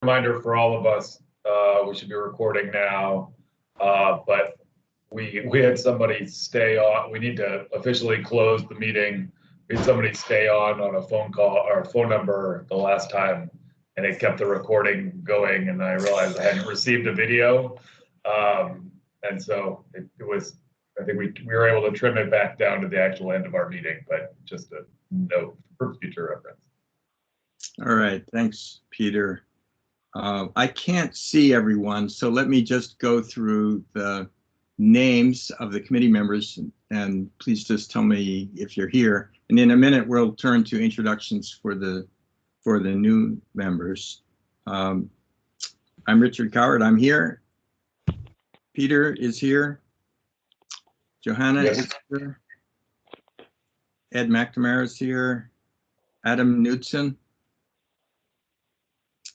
reminder for all of us, we should be recording now, but we had somebody stay on. We need to officially close the meeting. We had somebody stay on a phone call or phone number the last time, and it kept the recording going, and I realized I hadn't received a video. And so it was, I think we were able to trim it back down to the actual end of our meeting, but just a note for future reference. All right, thanks, Peter. I can't see everyone, so let me just go through the names of the committee members, and please just tell me if you're here. And in a minute, we'll turn to introductions for the new members. I'm Richard Coward. I'm here. Peter is here. Johanna is here. Ed McNamara is here. Adam Knudsen.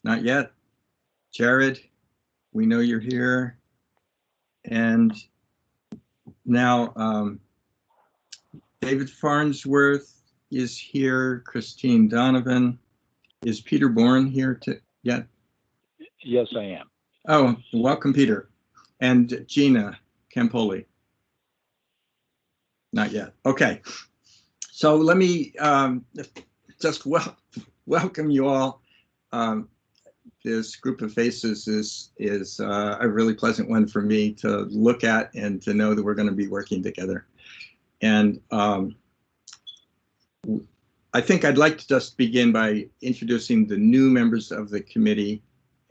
Not yet. Jared, we know you're here. And now David Farnsworth is here. Christine Donovan. Is Peter Bourne here yet? Yes, I am. Oh, welcome, Peter. And Gina Campoli. Not yet. Okay. So let me just welcome you all. This group of faces is a really pleasant one for me to look at and to know that we're going to be working together. And I think I'd like to just begin by introducing the new members of the committee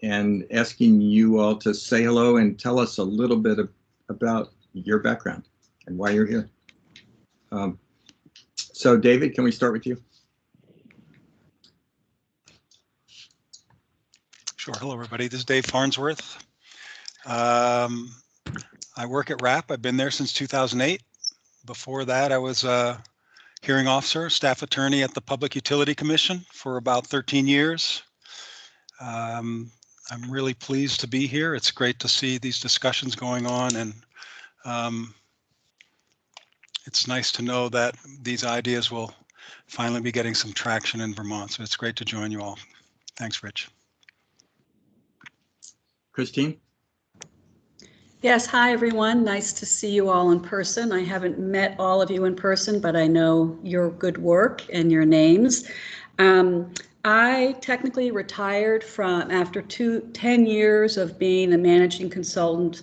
and asking you all to say hello and tell us a little bit about your background and why you're here. So David, can we start with you? Sure. Hello, everybody. This is Dave Farnsworth. I work at RAP. I've been there since 2008. Before that, I was a hearing officer, staff attorney at the Public Utility Commission for about 13 years. I'm really pleased to be here. It's great to see these discussions going on, and it's nice to know that these ideas will finally be getting some traction in Vermont. So it's great to join you all. Thanks, Rich. Christine? Yes, hi everyone. Nice to see you all in person. I haven't met all of you in person, but I know your good work and your names. I technically retired from after 10 years of being a managing consultant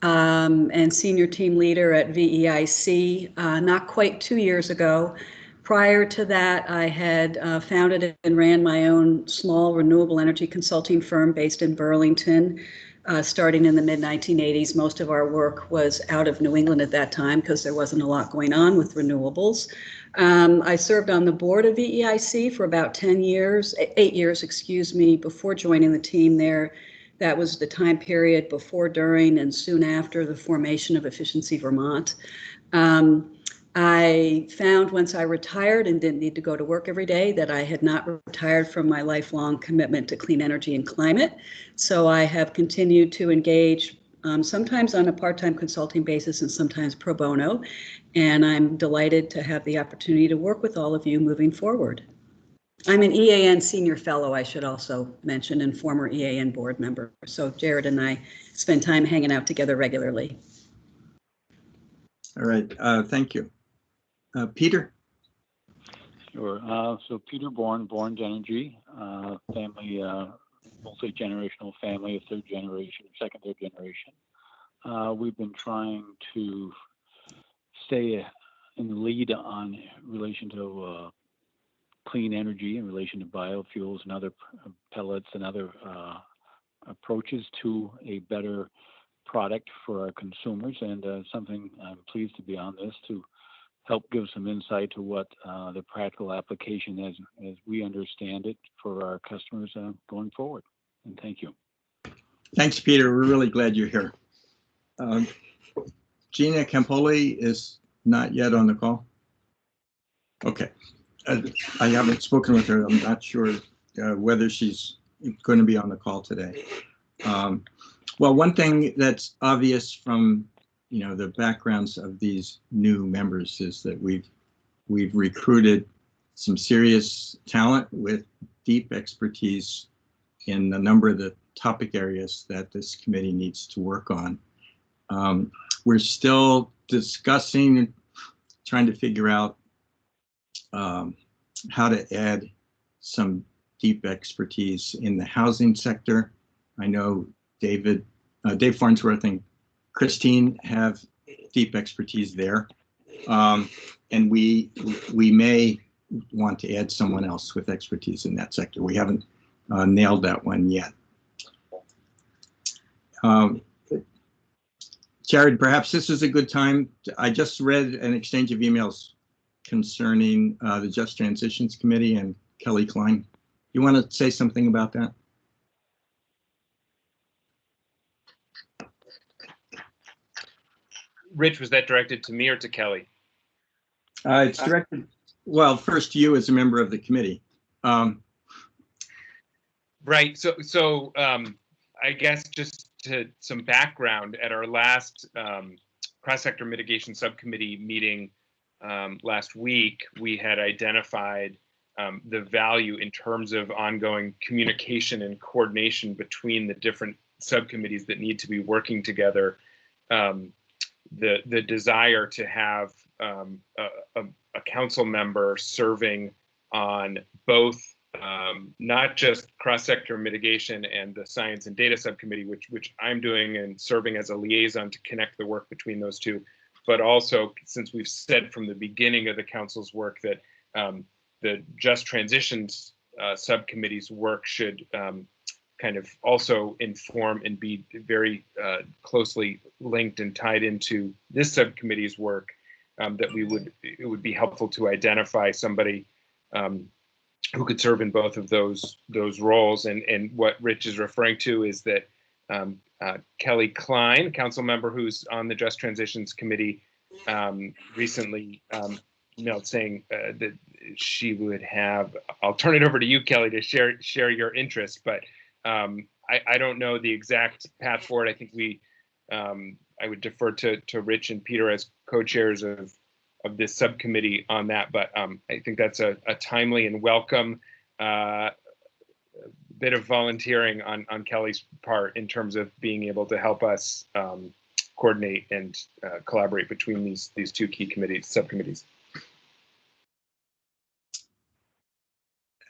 and senior team leader at VEIC, not quite 2 years ago. Prior to that, I had founded and ran my own small renewable energy consulting firm based in Burlington, starting in the mid-1980s. Most of our work was out of New England at that time because there wasn't a lot going on with renewables. I served on the board of VEIC for about 8 years, excuse me, before joining the team there. That was the time period before, during, and soon after the formation of Efficiency Vermont. I found once I retired and didn't need to go to work every day that I had not retired from my lifelong commitment to clean energy and climate. So I have continued to engage sometimes on a part-time consulting basis and sometimes pro bono. And I'm delighted to have the opportunity to work with all of you moving forward. I'm an EAN senior fellow, I should also mention, and former EAN board member. So Jared and I spend time hanging out together regularly. All right, thank you. Peter? Sure. So Peter Bourne, Bourne Energy, family, multi-generational family of third generation, second, third generation. We've been trying to stay in the lead on relation to clean energy in relation to biofuels and other pellets and other approaches to a better product for our consumers, and something I'm pleased to be on this to help give some insight to what the practical application as we understand it for our customers going forward. And thank you. Thanks, Peter. We're really glad you're here. Gina Campoli is not yet on the call. Okay. I haven't spoken with her. I'm not sure whether she's going to be on the call today. Well, one thing that's obvious from the backgrounds of these new members is that we've recruited some serious talent with deep expertise in a number of the topic areas that this committee needs to work on. We're still discussing, trying to figure out how to add some deep expertise in the housing sector. I know Dave Farnsworth and Christine have deep expertise there. And we may want to add someone else with expertise in that sector. We haven't nailed that one yet. Jared, perhaps this is a good time. I just read an exchange of emails concerning the Just Transitions Committee and Kelly Klein. You want to say something about that? Rich, was that directed to me or to Kelly? It's directed, well, first to you as a member of the committee. Right. So I guess just to some background, at our last cross-sector mitigation subcommittee meeting last week, we had identified the value in terms of ongoing communication and coordination between the different subcommittees that need to be working together. The desire to have a council member serving on both not just cross-sector mitigation and the science and data subcommittee, which I'm doing and serving as a liaison to connect the work between those two, but also, since we've said from the beginning of the council's work that the Just Transitions subcommittee's work should kind of also inform and be very closely linked and tied into this subcommittee's work, that it would be helpful to identify somebody who could serve in both of those roles. And what Rich is referring to is that Kelly Klein, council member who's on the Just Transitions Committee, recently emailed saying that she would have, I'll turn it over to you, Kelly, to share your interest, but I don't know the exact path forward. I think I would defer to Rich and Peter as co-chairs of this subcommittee on that, but I think that's a timely and welcome bit of volunteering on Kelly's part in terms of being able to help us coordinate and collaborate between these two key subcommittees.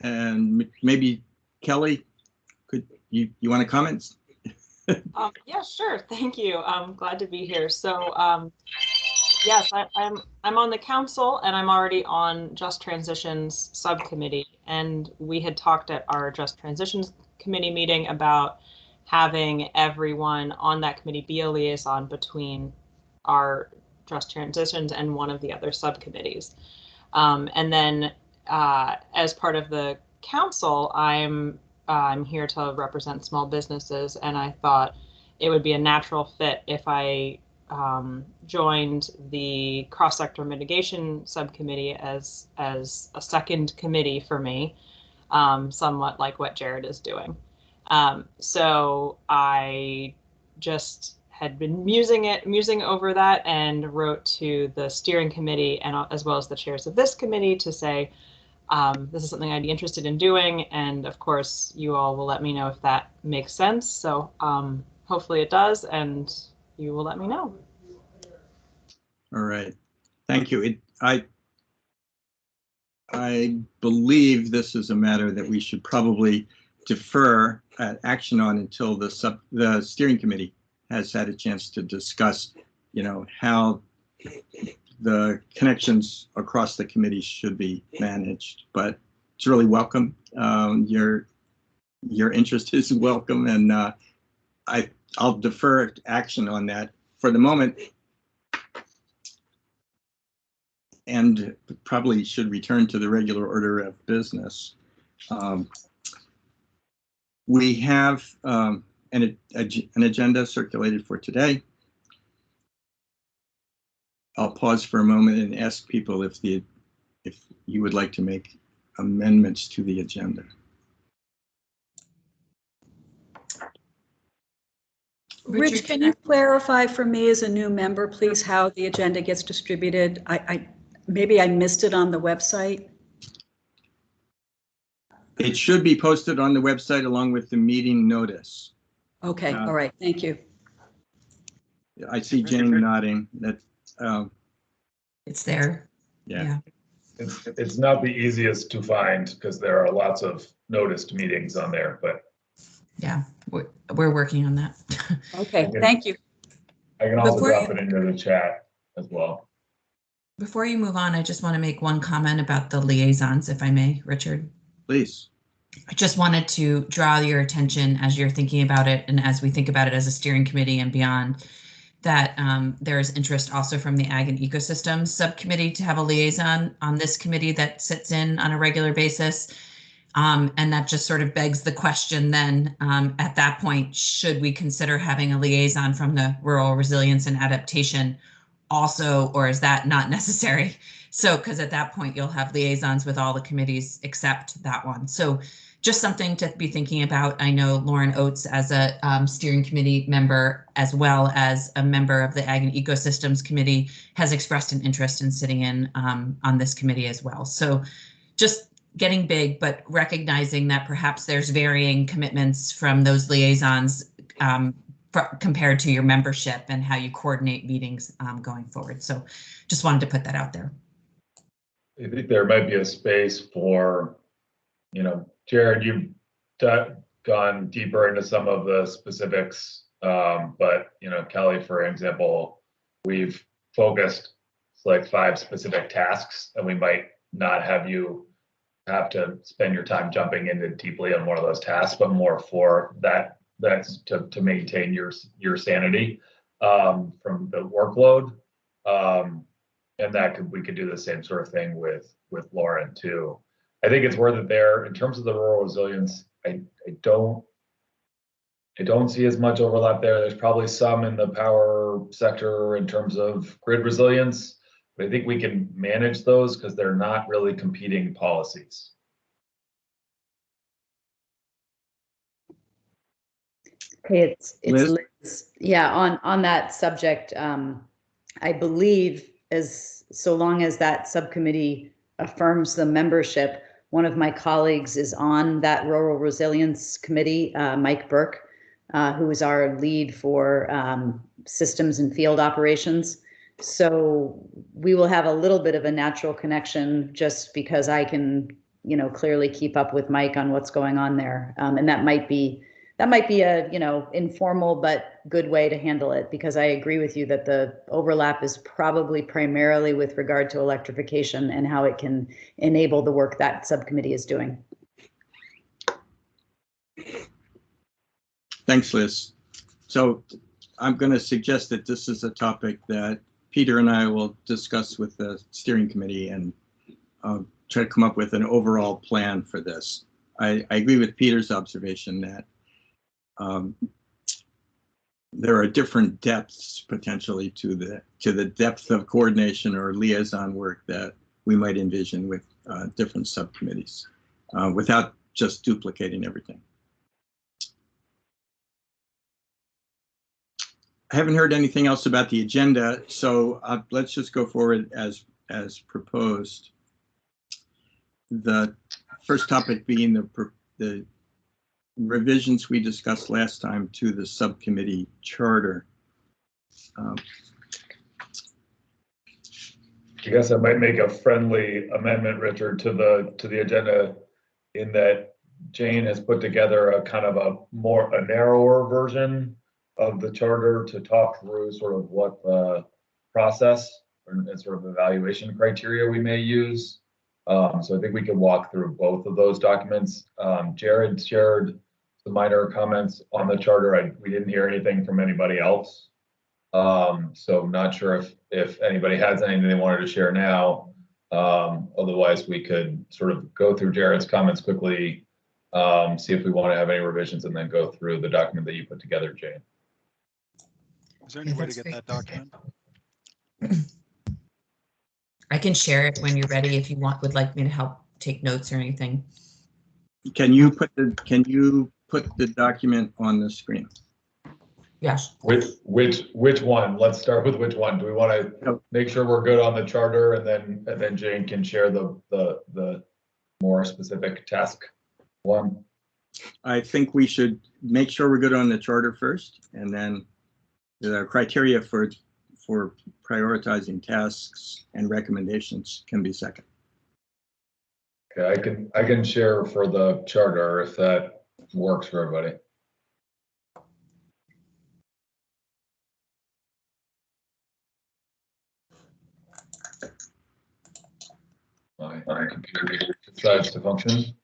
And maybe Kelly, could you want to comment? Yeah, sure. Thank you. I'm glad to be here. So yes, I'm on the council and I'm already on Just Transitions subcommittee. And we had talked at our Just Transitions committee meeting about having everyone on that committee be a liaison between our Just Transitions and one of the other subcommittees. And then as part of the council, I'm here to represent small businesses, and I thought it would be a natural fit if I joined the cross-sector mitigation subcommittee as a second committee for me, somewhat like what Jared is doing. So I just had been musing over that and wrote to the steering committee and as well as the chairs of this committee to say, this is something I'd be interested in doing. And of course, you all will let me know if that makes sense. So hopefully it does, and you will let me know. All right. Thank you. I believe this is a matter that we should probably defer action on until the steering committee has had a chance to discuss, how the connections across the committee should be managed. But it's really welcome. Your interest is welcome, and I'll defer action on that for the moment, and probably should return to the regular order of business. We have an agenda circulated for today. I'll pause for a moment and ask people if you would like to make amendments to the agenda. Rich, can you clarify for me as a new member, please, how the agenda gets distributed? Maybe I missed it on the website. It should be posted on the website along with the meeting notice. Okay, all right, thank you. I see Jane nodding. That, It's there. yeah. It's not the easiest to find because there are lots of noticed meetings on there, but Yeah, we're working on that. Okay, thank you. I can also Before drop you- it into the chat as well. Before you move on, I just want to make one comment about the liaisons, if I may, Richard. Please. I just wanted to draw your attention as you're thinking about it and as we think about it as a steering committee and beyond, that there is interest also from the Ag and Ecosystems Subcommittee to have a liaison on this committee that sits in on a regular basis. And that just sort of begs the question then, at that point, should we consider having a liaison from the Rural Resilience and Adaptation also, or is that not necessary? So, because at that point, you'll have liaisons with all the committees except that one. So just something to be thinking about. I know Lauren Oates, as a steering committee member, as well as a member of the Ag and Ecosystems Committee, has expressed an interest in sitting in on this committee as well. So just getting big, but recognizing that perhaps there's varying commitments from those liaisons compared to your membership and how you coordinate meetings going forward. So just wanted to put that out there. I think there might be a space for, Jared, you've gone deeper into some of the specifics, but, Kelly, for example, we've focused like 5 specific tasks, and we might not have you have to spend your time jumping into deeply on one of those tasks, but more for that's to maintain your sanity from the workload. And we could do the same sort of thing with Lauren too. I think it's worth it there. In terms of the rural resilience, I don't see as much overlap there. There's probably some in the power sector in terms of grid resilience, but I think we can manage those because they're not really competing policies. Okay, it's Liz? Liz. Yeah, on that subject, I believe so long as that subcommittee affirms the membership, one of my colleagues is on that Rural Resilience Committee, Mike Burke, who is our lead for systems and field operations. So we will have a little bit of a natural connection just because I can, clearly keep up with Mike on what's going on there. And that might be a, informal but good way to handle it, because I agree with you that the overlap is probably primarily with regard to electrification and how it can enable the work that subcommittee is doing. Thanks, Liz. So I'm going to suggest that this is a topic that Peter and I will discuss with the steering committee and try to come up with an overall plan for this. I agree with Peter's observation that there are different depths potentially to the depth of coordination or liaison work that we might envision with different subcommittees without just duplicating everything. I haven't heard anything else about the agenda, so let's just go forward as proposed. The first topic being the revisions we discussed last time to the subcommittee charter. I guess I might make a friendly amendment, Richard, to the agenda, in that Jane has put together a kind of a narrower version of the charter to talk through sort of what the process and sort of evaluation criteria we may use. So I think we could walk through both of those documents. Jared shared some minor comments on the charter. We didn't hear anything from anybody else. So I'm not sure if anybody has anything they wanted to share now. Otherwise, we could sort of go through Jared's comments quickly, see if we want to have any revisions, and then go through the document that you put together, Jane. Is there any way to get that document? I can share it when you're ready if you would like me to help take notes or anything. Can you put the document on the screen? Yes. Which one? Let's start with which one. Do we want to make sure we're good on the charter, and then Jane can share the more specific task One. I think we should make sure we're good on the charter first, and then the criteria for prioritizing tasks and recommendations can be second. Okay, I can share for the charter if that works for everybody. My computer decides to function.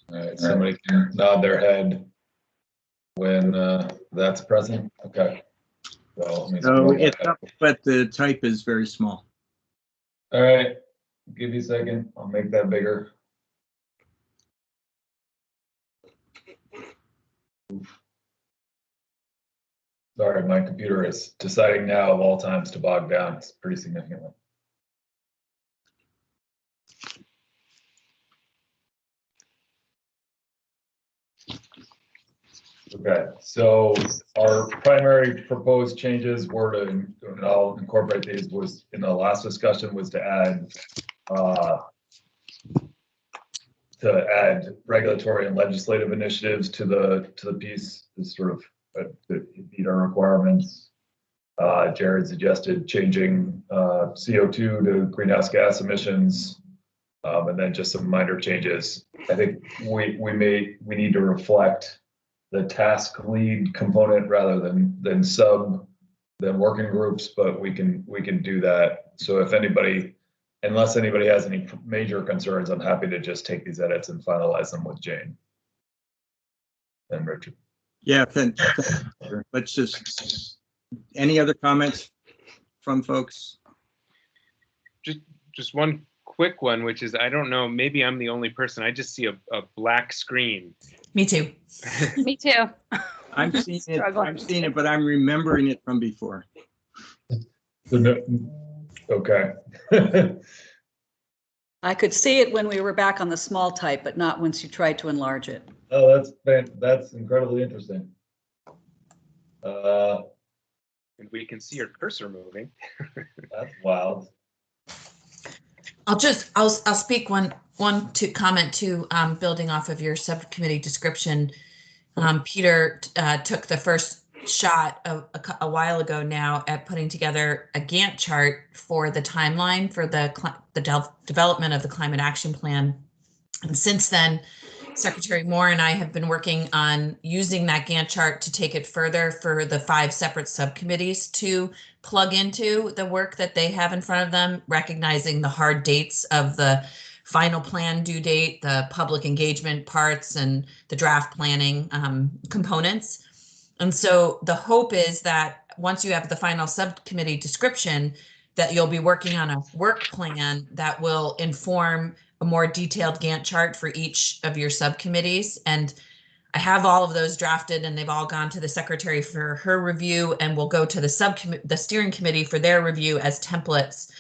All right, somebody can nod their head when that's present. Okay. So, let me So scroll it's back up, up. but the type is very small. All right, give me a second. I'll make that bigger. Oof. Sorry, my computer is deciding now of all times to bog down. It's pretty significantly. Okay, so our primary proposed changes were to, and I'll incorporate these, was in the last discussion was to add regulatory and legislative initiatives to the piece to sort of to meet our requirements. Jared suggested changing CO2 to greenhouse gas emissions, and then just some minor changes. I think we need to reflect the task lead component rather than working groups, but we can do that. So if anybody, unless anybody has any major concerns, I'm happy to just take these edits and finalize them with Jane and Richard. Yeah, let's just, any other comments from folks? Just one quick one, which is, I don't know, maybe I'm the only person. I just see a black screen. Me too. Me too. I'm seeing it, but I'm remembering it from before. Okay. I could see it when we were back on the small type, but not once you tried to enlarge it. Oh, that's incredibly interesting. And we can see your cursor moving. That's wild. I'll speak one to comment to building off of your subcommittee description. Peter took the first shot a while ago now at putting together a Gantt chart for the timeline for the development of the climate action plan. And since then, Secretary Moore and I have been working on using that Gantt chart to take it further for the 5 separate subcommittees to plug into the work that they have in front of them, recognizing the hard dates of the final plan due date, the public engagement parts, and the draft planning components. And so the hope is that once you have the final subcommittee description, that you'll be working on a work plan that will inform a more detailed Gantt chart for each of your subcommittees. And I have all of those drafted, and they've all gone to the secretary for her review, and will go to the steering committee for their review as templates,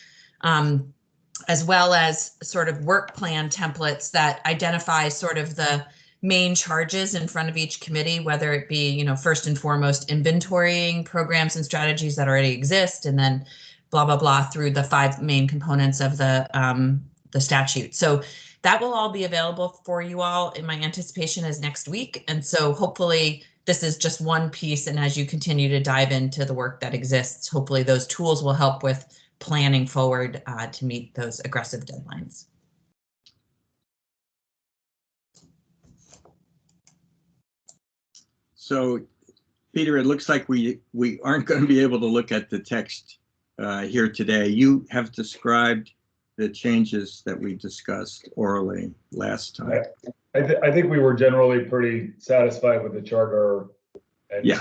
as well as sort of work plan templates that identify sort of the main charges in front of each committee, whether it be, first and foremost, inventorying programs and strategies that already exist, and then blah, blah, blah, through the 5 main components of the statute. So that will all be available for you all, in my anticipation, is next week. And so hopefully this is just one piece. And as you continue to dive into the work that exists, hopefully those tools will help with planning forward to meet those aggressive deadlines. So, Peter, it looks like we aren't going to be able to look at the text here today. You have described the changes that we discussed orally last time. I think we were generally pretty satisfied with the charter, and yeah.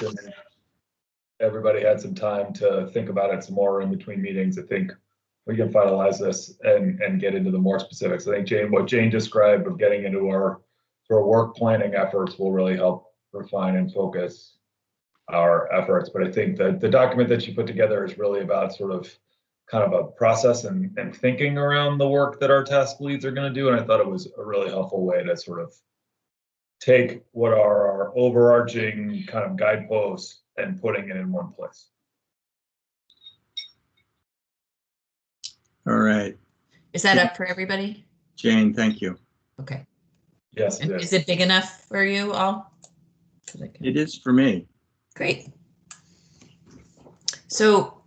Everybody had some time to think about it some more in between meetings. I think we can finalize this and get into the more specifics. I think what Jane described of getting into our sort of work planning efforts will really help refine and focus our efforts. But I think that the document that you put together is really about sort of kind of a process and thinking around the work that our task leads are going to do. And I thought it was a really helpful way to sort of take what are our overarching kind of guideposts and putting it in one place. All right, Is that up for everybody? Jane, thank you. Okay. Yes, it And is. is it big enough for you all? It is for me. Great. So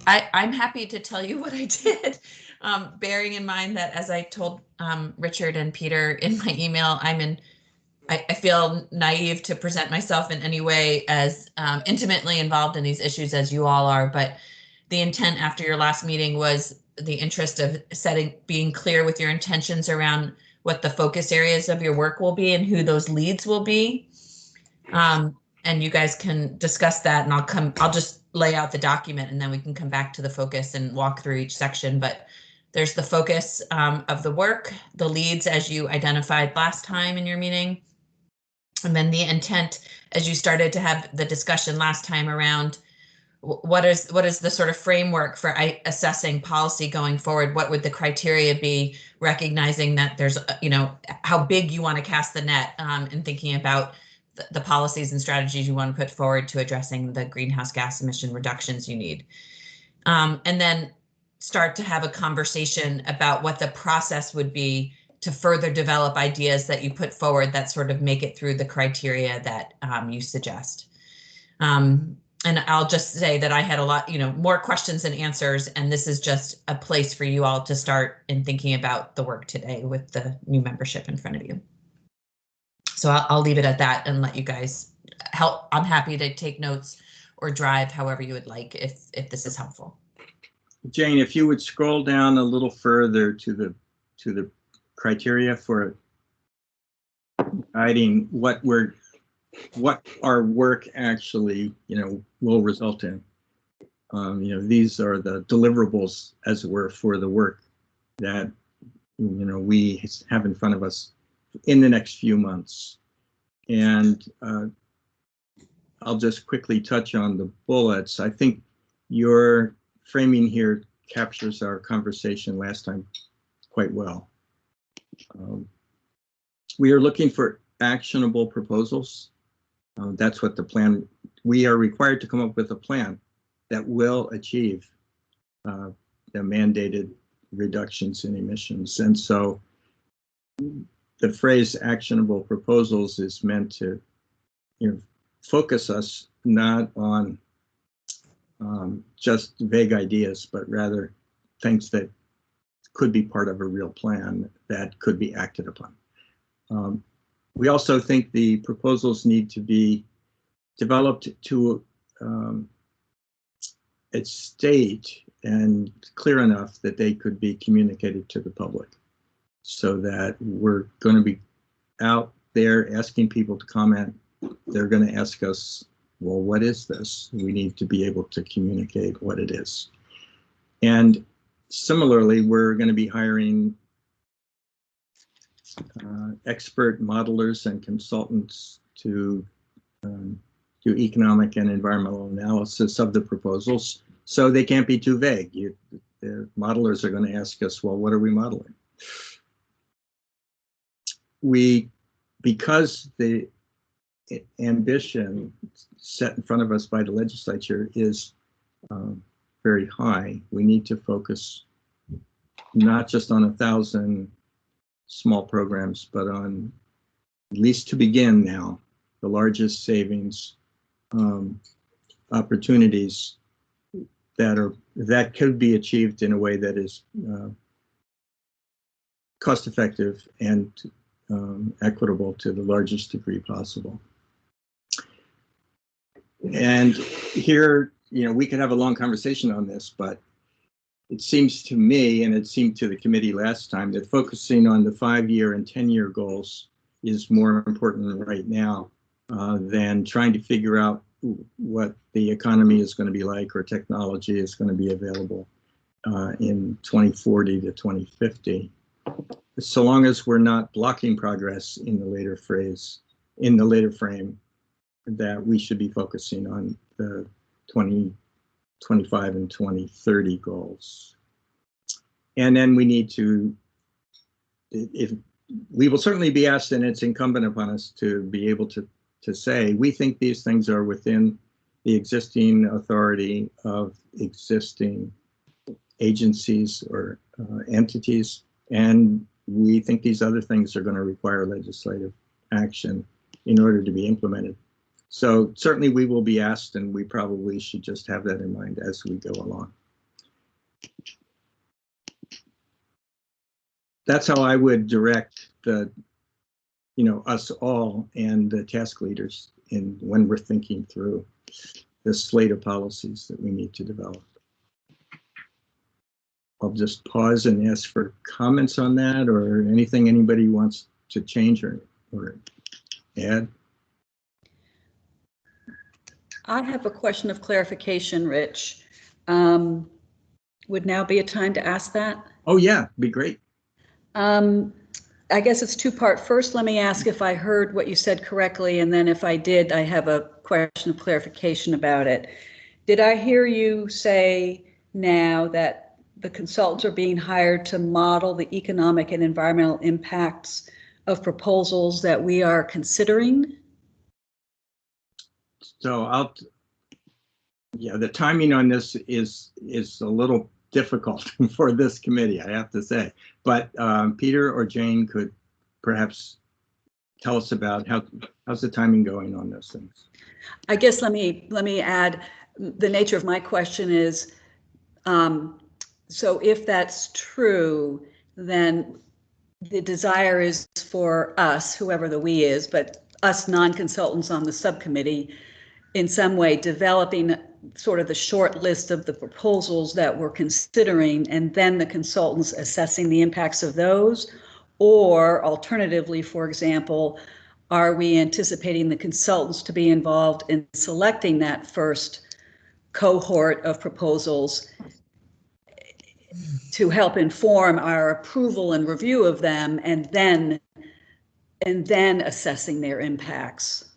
I'm happy to tell you what I did, bearing in mind that, as I told Richard and Peter in my email, I feel naive to present myself in any way as intimately involved in these issues as you all are, but the intent after your last meeting was the interest of being clear with your intentions around what the focus areas of your work will be and who those leads will be. And you guys can discuss that, and I'll just lay out the document, and then we can come back to the focus and walk through each section. But there's the focus of the work, the leads as you identified last time in your meeting, and then the intent as you started to have the discussion last time around what is the sort of framework for assessing policy going forward? What would the criteria be, recognizing that there's, how big you want to cast the net in thinking about the policies and strategies you want to put forward to addressing the greenhouse gas emission reductions you need. And then start to have a conversation about what the process would be to further develop ideas that you put forward that sort of make it through the criteria that you suggest. And I'll just say that I had a lot, more questions than answers, and this is just a place for you all to start in thinking about the work today with the new membership in front of you. So I'll leave it at that and let you guys help. I'm happy to take notes or drive however you would like if this is helpful. Jane, if you would scroll down a little further to the criteria for guiding what our work actually, will result in. These are the deliverables, as it were, for the work that, we have in front of us in the next few months. And I'll just quickly touch on the bullets. I think your framing here captures our conversation last time quite well. We are looking for actionable proposals. That's what the plan, we are required to come up with a plan that will achieve the mandated reductions in emissions. And so the phrase actionable proposals is meant to focus us not on just vague ideas, but rather things that could be part of a real plan that could be acted upon. We also think the proposals need to be developed to a state and clear enough that they could be communicated to the public, so that we're going to be out there asking people to comment. They're going to ask us, well, what is this? We need to be able to communicate what it is. And similarly, we're going to be hiring expert modelers and consultants to do economic and environmental analysis of the proposals, so they can't be too vague. The modelers are going to ask us, well, what are we modeling? Because the ambition set in front of us by the legislature is very high, we need to focus not just on 1,000 small programs, but on, at least to begin now, the largest savings opportunities that could be achieved in a way that is cost effective and equitable to the largest degree possible. And here, we could have a long conversation on this, but it seems to me, and it seemed to the committee last time, that focusing on the 5-year and 10-year goals is more important right now than trying to figure out what the economy is going to be like or technology is going to be available in 2040 to 2050. So long as we're not blocking progress in the later frame, that we should be focusing on the 2025 and 2030 goals. And then we need to, if we will certainly be asked, and it's incumbent upon us to be able to say, we think these things are within the existing authority of existing agencies or entities, and we think these other things are going to require legislative action in order to be implemented. So certainly we will be asked, and we probably should just have that in mind as we go along. That's how I would direct us all and the task leaders in when we're thinking through the slate of policies that we need to develop. I'll just pause and ask for comments on that, or anything anybody wants to change or add. I have a question of clarification, Rich. Would now be a time to ask that? Oh yeah, be great. I guess it's two-part. First, let me ask if I heard what you said correctly, and then if I did, I have a question of clarification about it. Did I hear you say now that the consultants are being hired to model the economic and environmental impacts of proposals that we are considering? So the timing on this is a little difficult for this committee, I have to say. But Peter or Jane could perhaps tell us about how's the timing going on those things. I guess let me add, the nature of my question is, so if that's true, then the desire is for us, whoever the we is, but us non-consultants on the subcommittee, in some way developing sort of the short list of the proposals that we're considering, and then the consultants assessing the impacts of those. Or alternatively, for example, are we anticipating the consultants to be involved in selecting that first cohort of proposals to help inform our approval and review of them, and then assessing their impacts?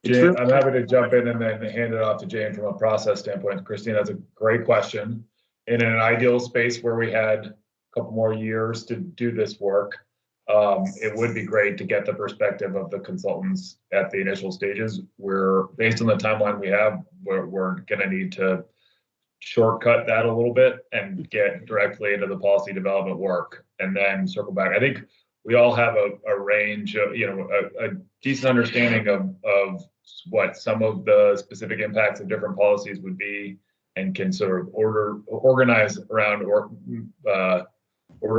Jane, I'm happy to jump in and then hand it off to Jane from a process standpoint. Christine, that's a great question. In an ideal space where we had a couple more years to do this work, it would be great to get the perspective of the consultants at the initial stages. Based on the timeline we have, we're going to need to shortcut that a little bit and get directly into the policy development work and then circle back. I think we all have a range of, a decent understanding of what some of the specific impacts of different policies would be, and can sort of organize around order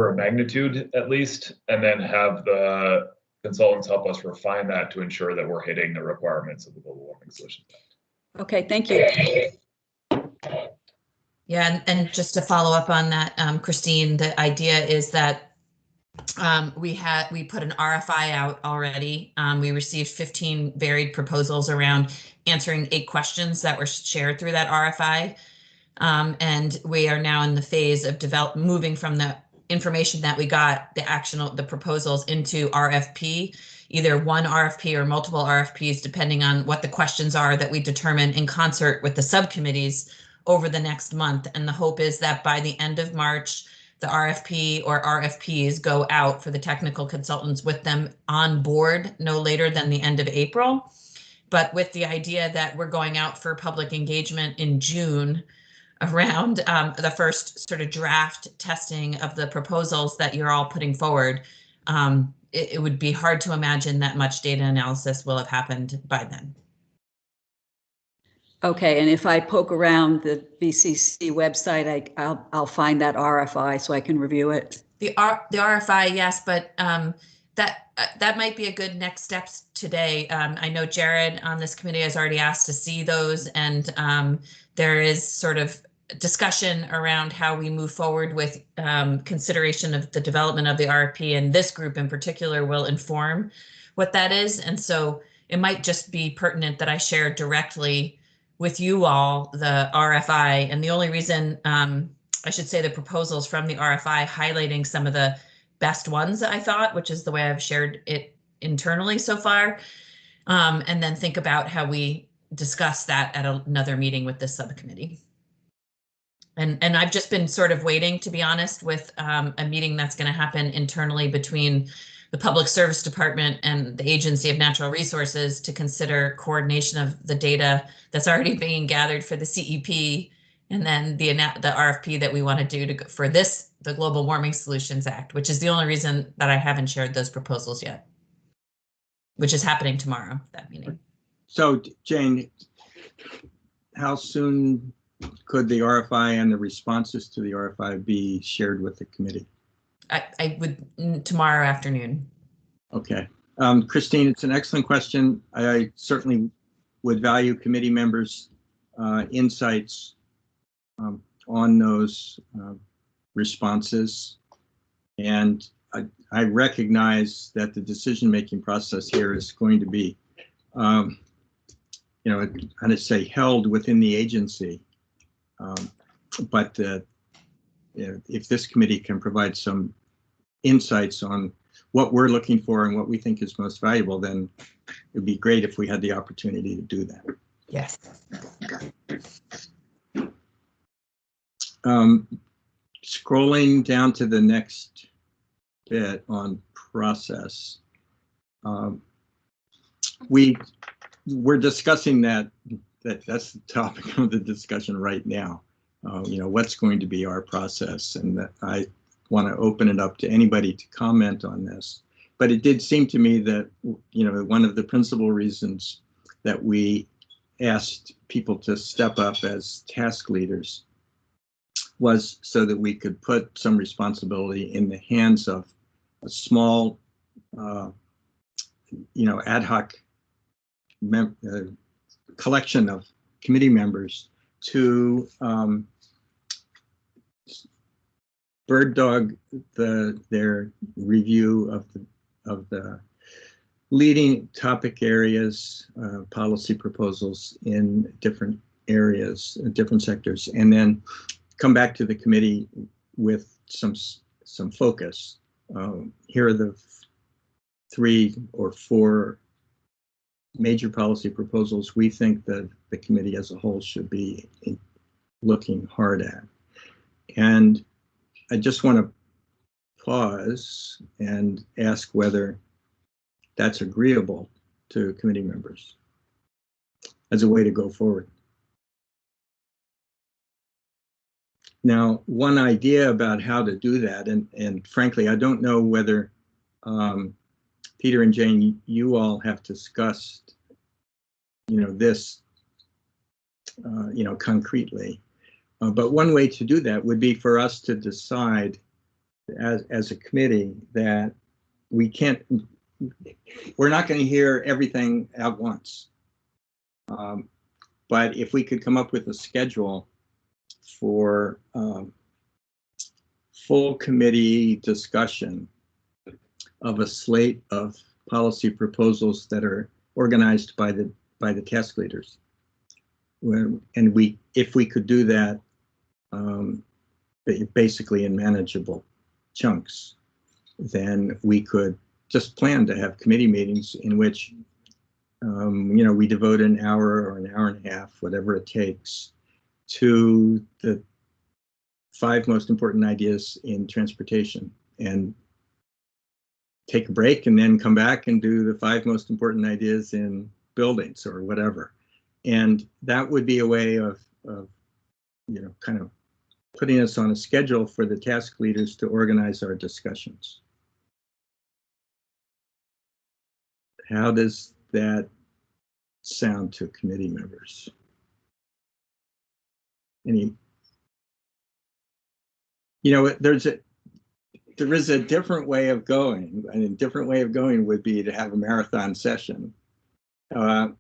of magnitude at least, and then have the consultants help us refine that to ensure that we're hitting the requirements of the Global Warming Solutions Act. Okay, thank you. Yeah, and just to follow up on that, Christine, the idea is that we put an RFI out already. We received 15 varied proposals around answering 8 questions that were shared through that RFI. And we are now in the phase of moving from the information that we got, the proposals, into RFP, either one RFP or multiple RFPs, depending on what the questions are that we determine in concert with the subcommittees over the next month. And the hope is that by the end of March, the RFP or RFPs go out for the technical consultants with them on board no later than the end of April. But with the idea that we're going out for public engagement in June around the first sort of draft testing of the proposals that you're all putting forward, it would be hard to imagine that much data analysis will have happened by then. Okay, and if I poke around the VCC website, I'll find that RFI so I can review it. The RFI, yes, but that might be a good next steps today. I know Jared on this committee has already asked to see those, and there is sort of discussion around how we move forward with consideration of the development of the RFP, and this group in particular will inform what that is. And so it might just be pertinent that I share directly with you all the RFI, and the only reason I should say the proposals from the RFI highlighting some of the best ones, I thought, which is the way I've shared it internally so far, and then think about how we discuss that at another meeting with the subcommittee. And I've just been sort of waiting, to be honest, with a meeting that's going to happen internally between the Public Service Department and the Agency of Natural Resources to consider coordination of the data that's already being gathered for the CEP, and then the RFP that we want to do for this, the Global Warming Solutions Act, which is the only reason that I haven't shared those proposals yet, which is happening tomorrow, that meeting. So Jane, how soon could the RFI and the responses to the RFI be shared with the committee? I would tomorrow afternoon. Okay. Christine, it's an excellent question. I certainly would value committee members' insights on those responses. And I recognize that the decision-making process here is going to be, how to say, held within the agency. But if this committee can provide some insights on what we're looking for and what we think is most valuable, then it'd be great if we had the opportunity to do that. Yes. Scrolling down to the next bit on process, we're discussing that's the topic of the discussion right now. What's going to be our process, and that I want to open it up to anybody to comment on this. But it did seem to me that, one of the principal reasons that we asked people to step up as task leaders was so that we could put some responsibility in the hands of a small, ad hoc collection of committee members to bird dog their review of the leading topic areas, policy proposals in different areas, different sectors, and then come back to the committee with some focus. Here are the 3 or 4 major policy proposals we think that the committee as a whole should be looking hard at. And I just want to pause and ask whether that's agreeable to committee members as a way to go forward. Now, one idea about how to do that, and frankly, I don't know whether Peter and Jane, you all have discussed, this, concretely. But one way to do that would be for us to decide as a committee that we're not going to hear everything at once. But if we could come up with a schedule for full committee discussion of a slate of policy proposals that are organized by the task leaders, and if we could do that basically in manageable chunks, then we could just plan to have committee meetings in which we devote an hour or an hour and a half, whatever it takes, to the 5 most important ideas in transportation, and take a break and then come back and do the 5 most important ideas in buildings or whatever. And that would be a way of kind of putting us on a schedule for the task leaders to organize our discussions. How does that sound to committee members? There is a different way of going, and a different way of going would be to have a marathon session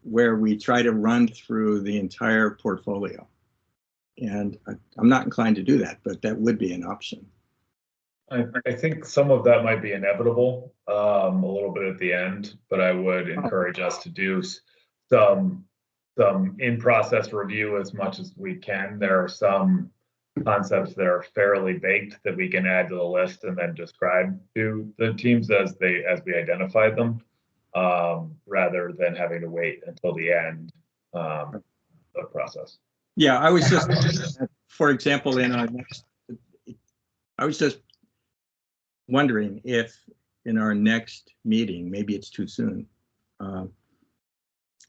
where we try to run through the entire portfolio. And I'm not inclined to do that, but that would be an option. I think some of that might be inevitable a little bit at the end, but I would encourage us to do some in-process review as much as we can. There are some concepts that are fairly baked that we can add to the list and then describe to the teams as we identify them, rather than having to wait until the end of the process. Yeah, I was just for example, in our next, I was just wondering if in our next meeting, maybe it's too soon,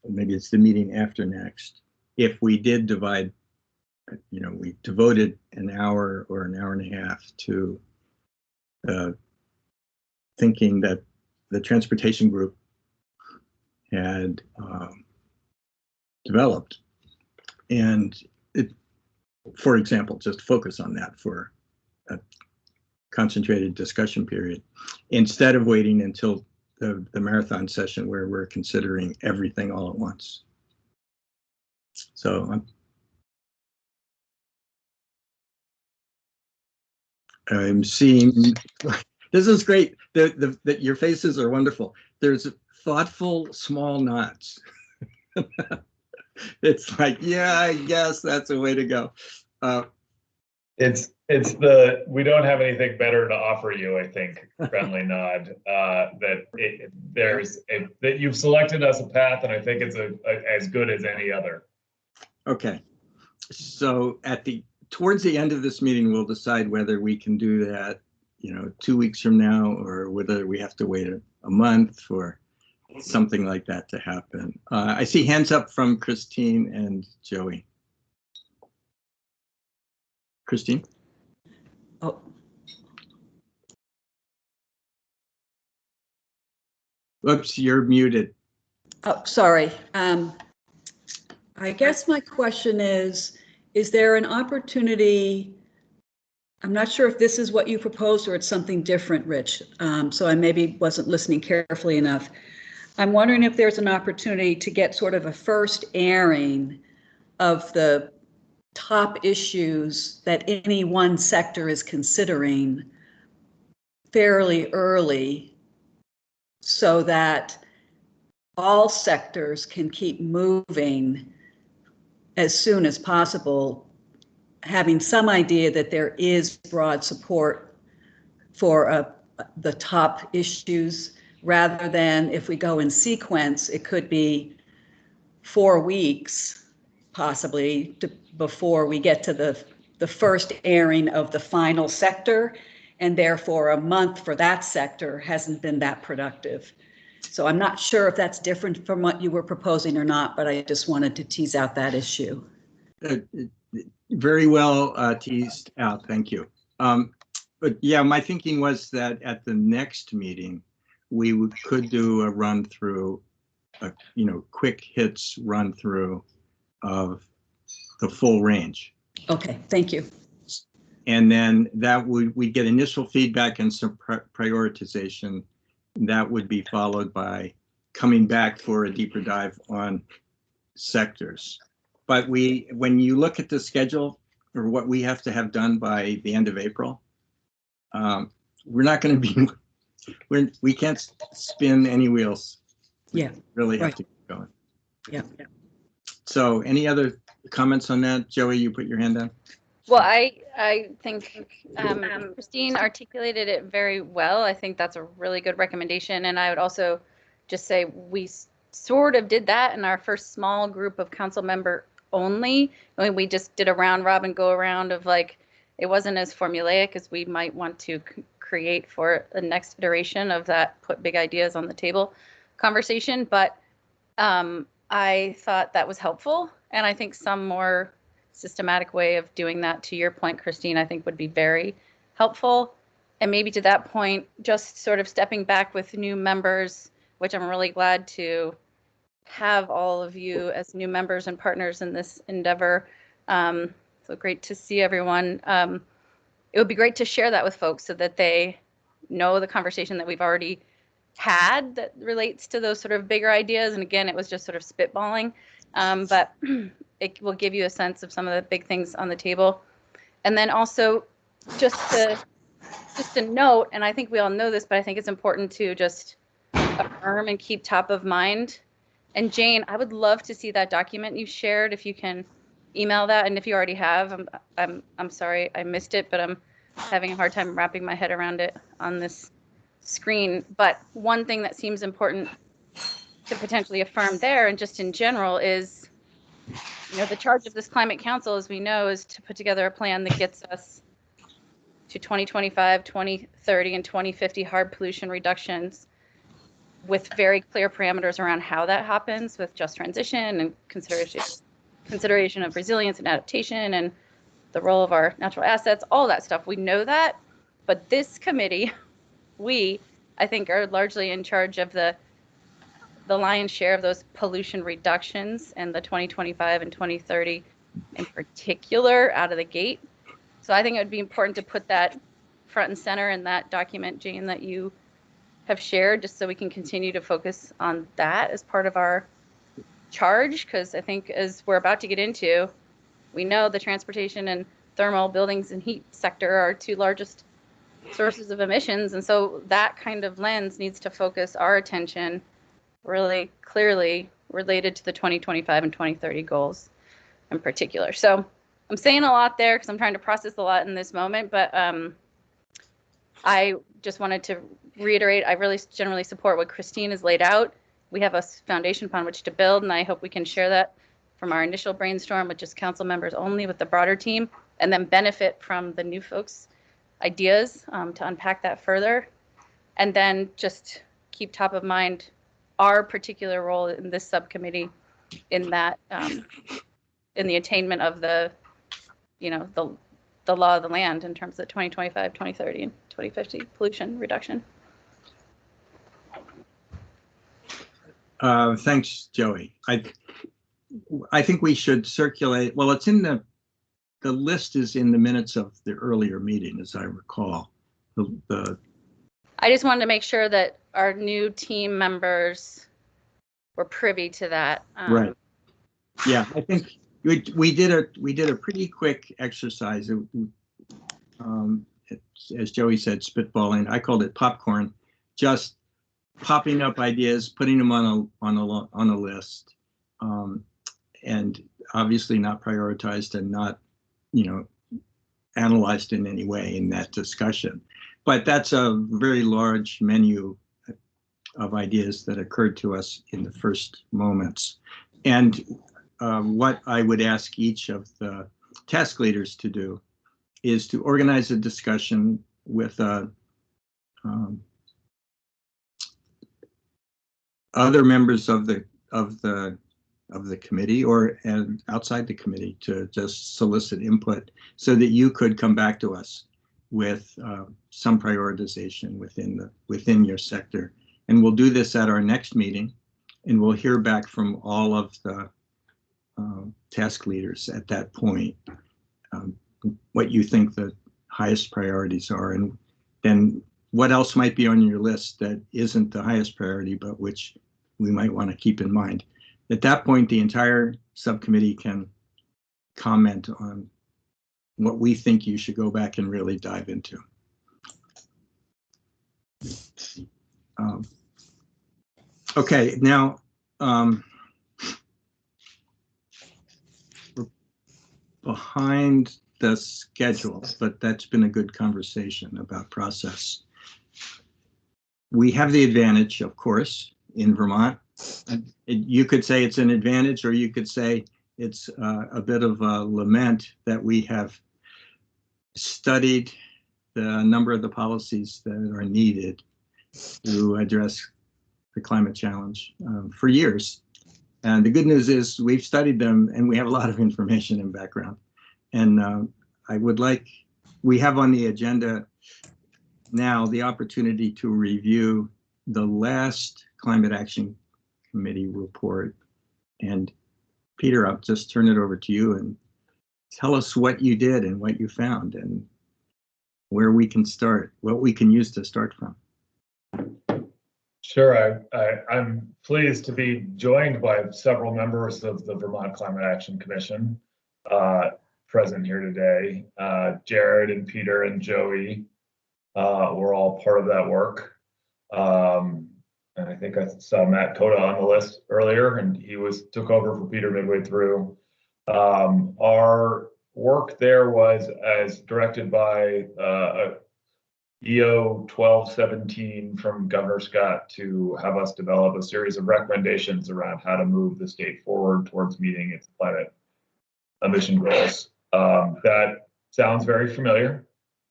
maybe it's the meeting after next, if we did divide, we devoted an hour or an hour and a half to thinking that the transportation group had developed, and for example, just focus on that for a concentrated discussion period, instead of waiting until the marathon session where we're considering everything all at once. So I'm seeing, this is great. Your faces are wonderful. There's thoughtful small nods. It's like, yeah, I guess that's a way to go. It's we don't have anything better to offer you, I think, friendly nod, that you've selected us a path, and I think it's as good as any other. Okay, so towards the end of this meeting, we'll decide whether we can do that, 2 weeks from now, or whether we have to wait a month for something like that to happen. I see hands up from Christine and Joey. Christine? Oh, Oops, you're muted. oh, sorry. I guess my question is there an opportunity? I'm not sure if this is what you proposed or it's something different, Rich. So I maybe wasn't listening carefully enough. I'm wondering if there's an opportunity to get sort of a first airing of the top issues that any one sector is considering fairly early, so that all sectors can keep moving as soon as possible, having some idea that there is broad support for the top issues, rather than, if we go in sequence, it could be 4 weeks possibly before we get to the first airing of the final sector, and therefore a month for that sector hasn't been that productive. So I'm not sure if that's different from what you were proposing or not, but I just wanted to tease out that issue. Very well teased out, thank you. But yeah, my thinking was that at the next meeting, we could do a run through, quick hits run through of the full range. Okay, thank you. And then we'd get initial feedback and some prioritization. That would be followed by coming back for a deeper dive on sectors. But when you look at the schedule or what we have to have done by the end of April, we're not going to be, we can't spin any wheels. Yeah. Really have right. to keep going. Yeah. So any other comments on that? Joey, you put your hand down. Well, I think Christine articulated it very well. I think that's a really good recommendation. And I would also just say we sort of did that in our first small group of council member only. I mean, we just did a round robin go around of like, it wasn't as formulaic as we might want to create for the next iteration of that put big ideas on the table conversation. But I thought that was helpful. And I think some more systematic way of doing that, to your point, Christine, I think would be very helpful. And maybe to that point, just sort of stepping back with new members, which I'm really glad to have all of you as new members and partners in this endeavor. So great to see everyone. It would be great to share that with folks so that they know the conversation that we've already had that relates to those sort of bigger ideas. And again, it was just sort of spitballing, but it will give you a sense of some of the big things on the table. And then also just a note, and I think we all know this, but I think it's important to just affirm and keep top of mind. And Jane, I would love to see that document you shared, if you can email that. And if you already have, I'm sorry I missed it, but I'm having a hard time wrapping my head around it on this screen. But one thing that seems important to potentially affirm there, and just in general, is the charge of this climate council, as we know, is to put together a plan that gets us to 2025, 2030, and 2050 hard pollution reductions with very clear parameters around how that happens, with just transition and consideration of resilience and adaptation and the role of our natural assets, all that stuff. We know that, but this committee, I think, are largely in charge of the lion's share of those pollution reductions and the 2025 and 2030 in particular out of the gate. So I think it would be important to put that front and center in that document, Jane, that you have shared, just so we can continue to focus on that as part of our charge. Because I think, as we're about to get into, we know the transportation and thermal, buildings and heat sector are our two largest sources of emissions. And so that kind of lens needs to focus our attention really clearly related to the 2025 and 2030 goals in particular. So I'm saying a lot there because I'm trying to process a lot in this moment, but I just wanted to reiterate, I really generally support what Christine has laid out. We have a foundation upon which to build, and I hope we can share that from our initial brainstorm with just council members only, with the broader team, and then benefit from the new folks' ideas to unpack that further. And then just keep top of mind our particular role in this subcommittee in that, in the attainment of the law of the land in terms of 2025, 2030, and 2050 pollution reduction. Thanks, Joey. I think we should circulate. Well, it's in the list is in the minutes of the earlier meeting, as I recall. I just wanted to make sure that our new team members were privy to that. Right. Yeah, I think we did a pretty quick exercise. As Joey said, spitballing. I called it popcorn. Just popping up ideas, putting them on a list, and obviously not prioritized and not, analyzed in any way in that discussion. But that's a very large menu of ideas that occurred to us in the first moments. And what I would ask each of the task leaders to do is to organize a discussion with other members of the committee and outside the committee to just solicit input so that you could come back to us with some prioritization within your sector. And we'll do this at our next meeting, and we'll hear back from all of the task leaders at that point, what you think the highest priorities are, and then what else might be on your list that isn't the highest priority, but which we might want to keep in mind. At that point, the entire subcommittee can comment on what we think you should go back and really dive into. Okay, now we're behind the schedule, but that's been a good conversation about process. We have the advantage, of course, in Vermont. You could say it's an advantage, or you could say it's a bit of a lament that we have studied the number of the policies that are needed to address the climate challenge for years. And the good news is we've studied them and we have a lot of information and background. And we have on the agenda now the opportunity to review the last Climate Action Committee report. And Peter, I'll just turn it over to you and tell us what you did and what you found and where we can start, what we can use to start from. Sure, I'm pleased to be joined by several members of the Vermont Climate Action Commission present here today. Jared and Peter and Joey were all part of that work. And I think I saw Matt Coda on the list earlier, and he took over for Peter midway through. Our work there was as directed by EO 1217 from Governor Scott to have us develop a series of recommendations around how to move the state forward towards meeting its climate emission goals. That sounds very familiar.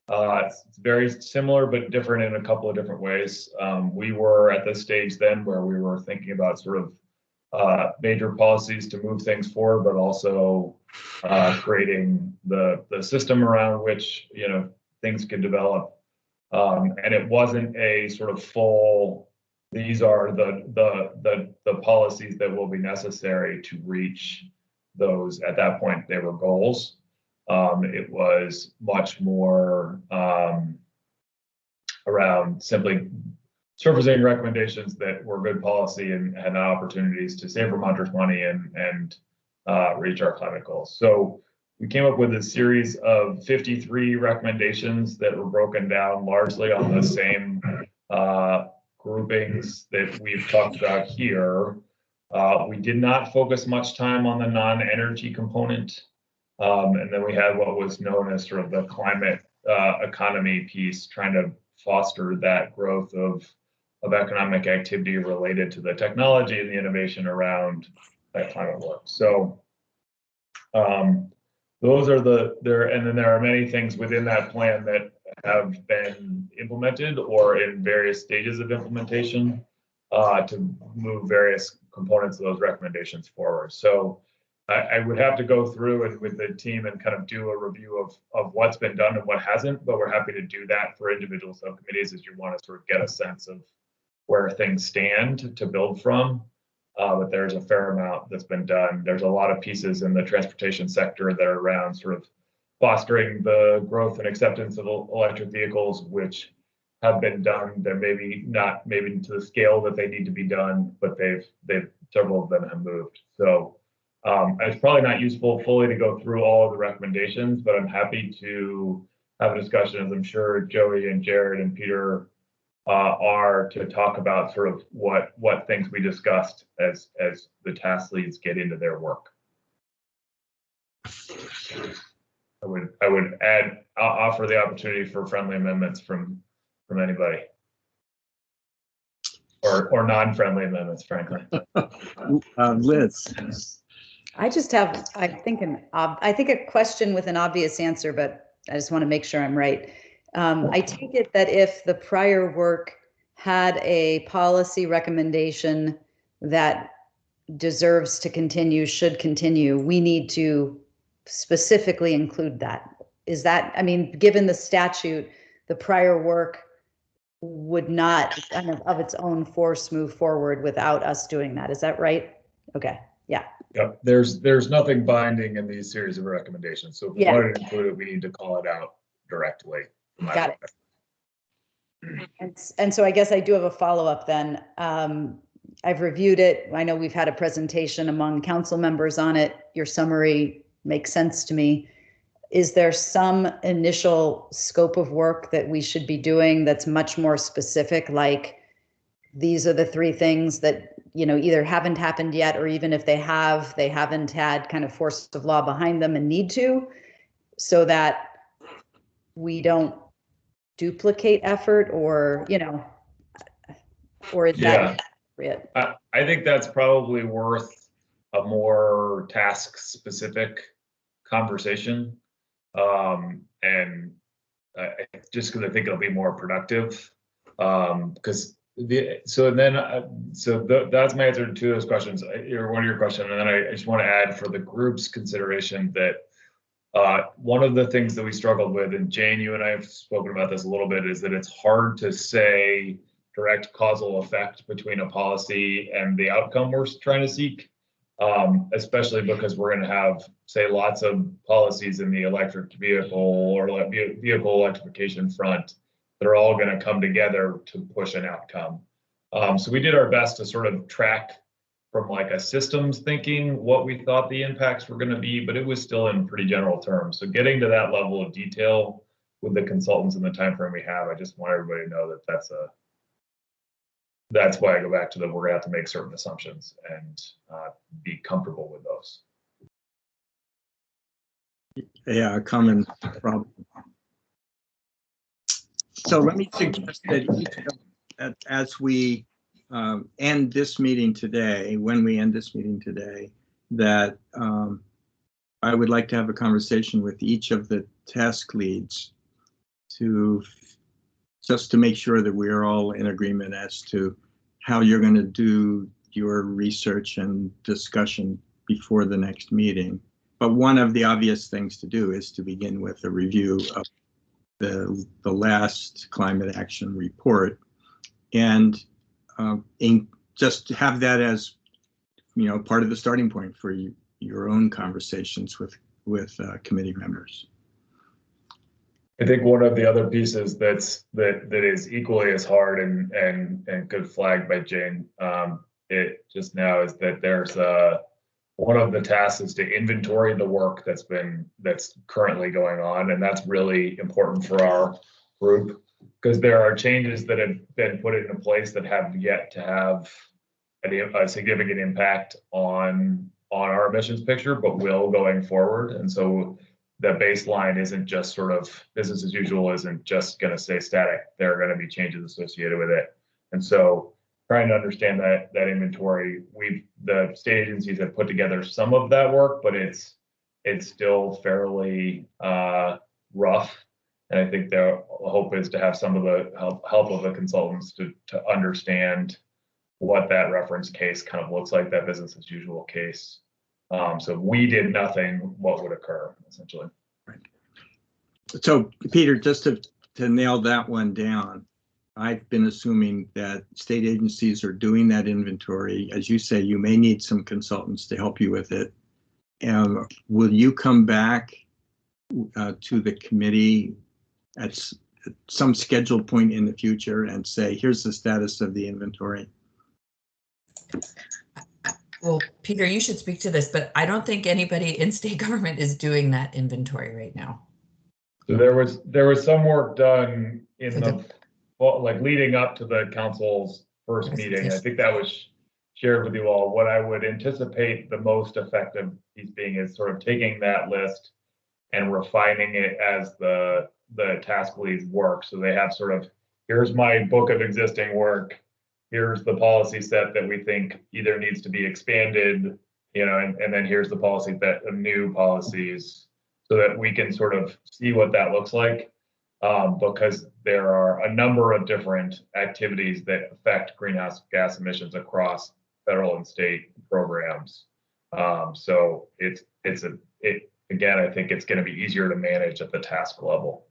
It's very similar but different in a couple of different ways. We were at this stage then where we were thinking about sort of major policies to move things forward, but also creating the system around which things could develop. And it wasn't a sort of full, these are the policies that will be necessary to reach those. At that point, they were goals. It was much more around simply surfacing recommendations that were good policy and had opportunities to save Vermonters money and reach our climate goals. So we came up with a series of 53 recommendations that were broken down largely on the same groupings that we've talked about here. We did not focus much time on the non-energy component. And then we had what was known as sort of the climate economy piece, trying to foster that growth of economic activity related to the technology and the innovation around that climate work. So those are and then there are many things within that plan that have been implemented or in various stages of implementation to move various components of those recommendations forward. So I would have to go through and with the team and kind of do a review of what's been done and what hasn't, but we're happy to do that for individual subcommittees as you want to sort of get a sense of where things stand to build from. But there's a fair amount that's been done. There's a lot of pieces in the transportation sector that are around sort of fostering the growth and acceptance of electric vehicles, which have been done. They're maybe not to the scale that they need to be done, but several of them have moved. So it's probably not useful fully to go through all of the recommendations, but I'm happy to have a discussion, as I'm sure Joey and Jared and Peter are, to talk about sort of what things we discussed as the task leads get into their work. I would offer the opportunity for friendly amendments from anybody, or non-friendly amendments, frankly. Liz. I just have, I think a question with an obvious answer, but I just want to make sure I'm right. I take it that if the prior work had a policy recommendation that deserves to continue, should continue, we need to specifically include that. Is that, I mean, given the statute, the prior work would not kind of its own force move forward without us doing that. Is that right? Okay. Yeah. Yep. There's nothing binding in these series of recommendations. So if we wanted to include it, we need to call it out directly. Got it. And so I guess I do have a follow-up then. I've reviewed it. I know we've had a presentation among council members on it. Your summary makes sense to me. Is there some initial scope of work that we should be doing that's much more specific, like these are the three things that either haven't happened yet, or even if they haven't had kind of force of law behind them and need to, so that we don't duplicate effort, or or is that appropriate? I think that's probably worth a more task specific conversation. And just because I think it'll be more productive, because that's my answer to two of those questions, or one of your questions. And then I just want to add for the group's consideration that one of the things that we struggled with, and Jane, you and I have spoken about this a little bit, is that it's hard to say direct causal effect between a policy and the outcome we're trying to seek, especially because we're going to have, say, lots of policies in the electric vehicle or vehicle electrification front that are all going to come together to push an outcome. So we did our best to sort of track from like a systems thinking what we thought the impacts were going to be, but it was still in pretty general terms. So getting to that level of detail with the consultants in the time frame we have, I just want everybody to know that that's why I go back to that we're going to have to make certain assumptions and be comfortable with those. Yeah, a common problem. So let me suggest that as we end this meeting today, when we end this meeting today, that I would like to have a conversation with each of the task leads just to make sure that we're all in agreement as to how you're going to do your research and discussion before the next meeting. But one of the obvious things to do is to begin with a review of the last climate action report, and just have that as, you know, part of the starting point for your own conversations with committee members. I think one of the other pieces that is equally as hard and good flagged by Jane it just now is that there's one of the tasks is to inventory the work that's currently going on, and that's really important for our group because there are changes that have been put into place that have yet to have a significant impact on our emissions picture, but will going forward. And so the baseline isn't just sort of business as usual, isn't just going to stay static. There are going to be changes associated with it. And so trying to understand that inventory, the state agencies have put together some of that work, but it's still fairly rough. And I think the hope is to have some of the help of the consultants to understand what that reference case kind of looks like, that business as usual case. So if we did nothing, what would occur, essentially? Right. So Peter, just to nail that one down, I've been assuming that state agencies are doing that inventory. As you say, you may need some consultants to help you with it. Will you come back to the committee at some scheduled point in the future and say, here's the status of the inventory? Well, Peter, you should speak to this, but I don't think anybody in state government is doing that inventory right now. So there was some work done in like leading up to the council's first meeting. I think that was shared with you all. What I would anticipate the most effective piece being is sort of taking that list and refining it as the task leads work. So they have sort of, here's my book of existing work. Here's the policy set that we think either needs to be expanded, you know, and then here's the policy set of new policies, so that we can sort of see what that looks like. Because there are a number of different activities that affect greenhouse gas emissions across federal and state programs. So again, I think it's going to be easier to manage at the task level.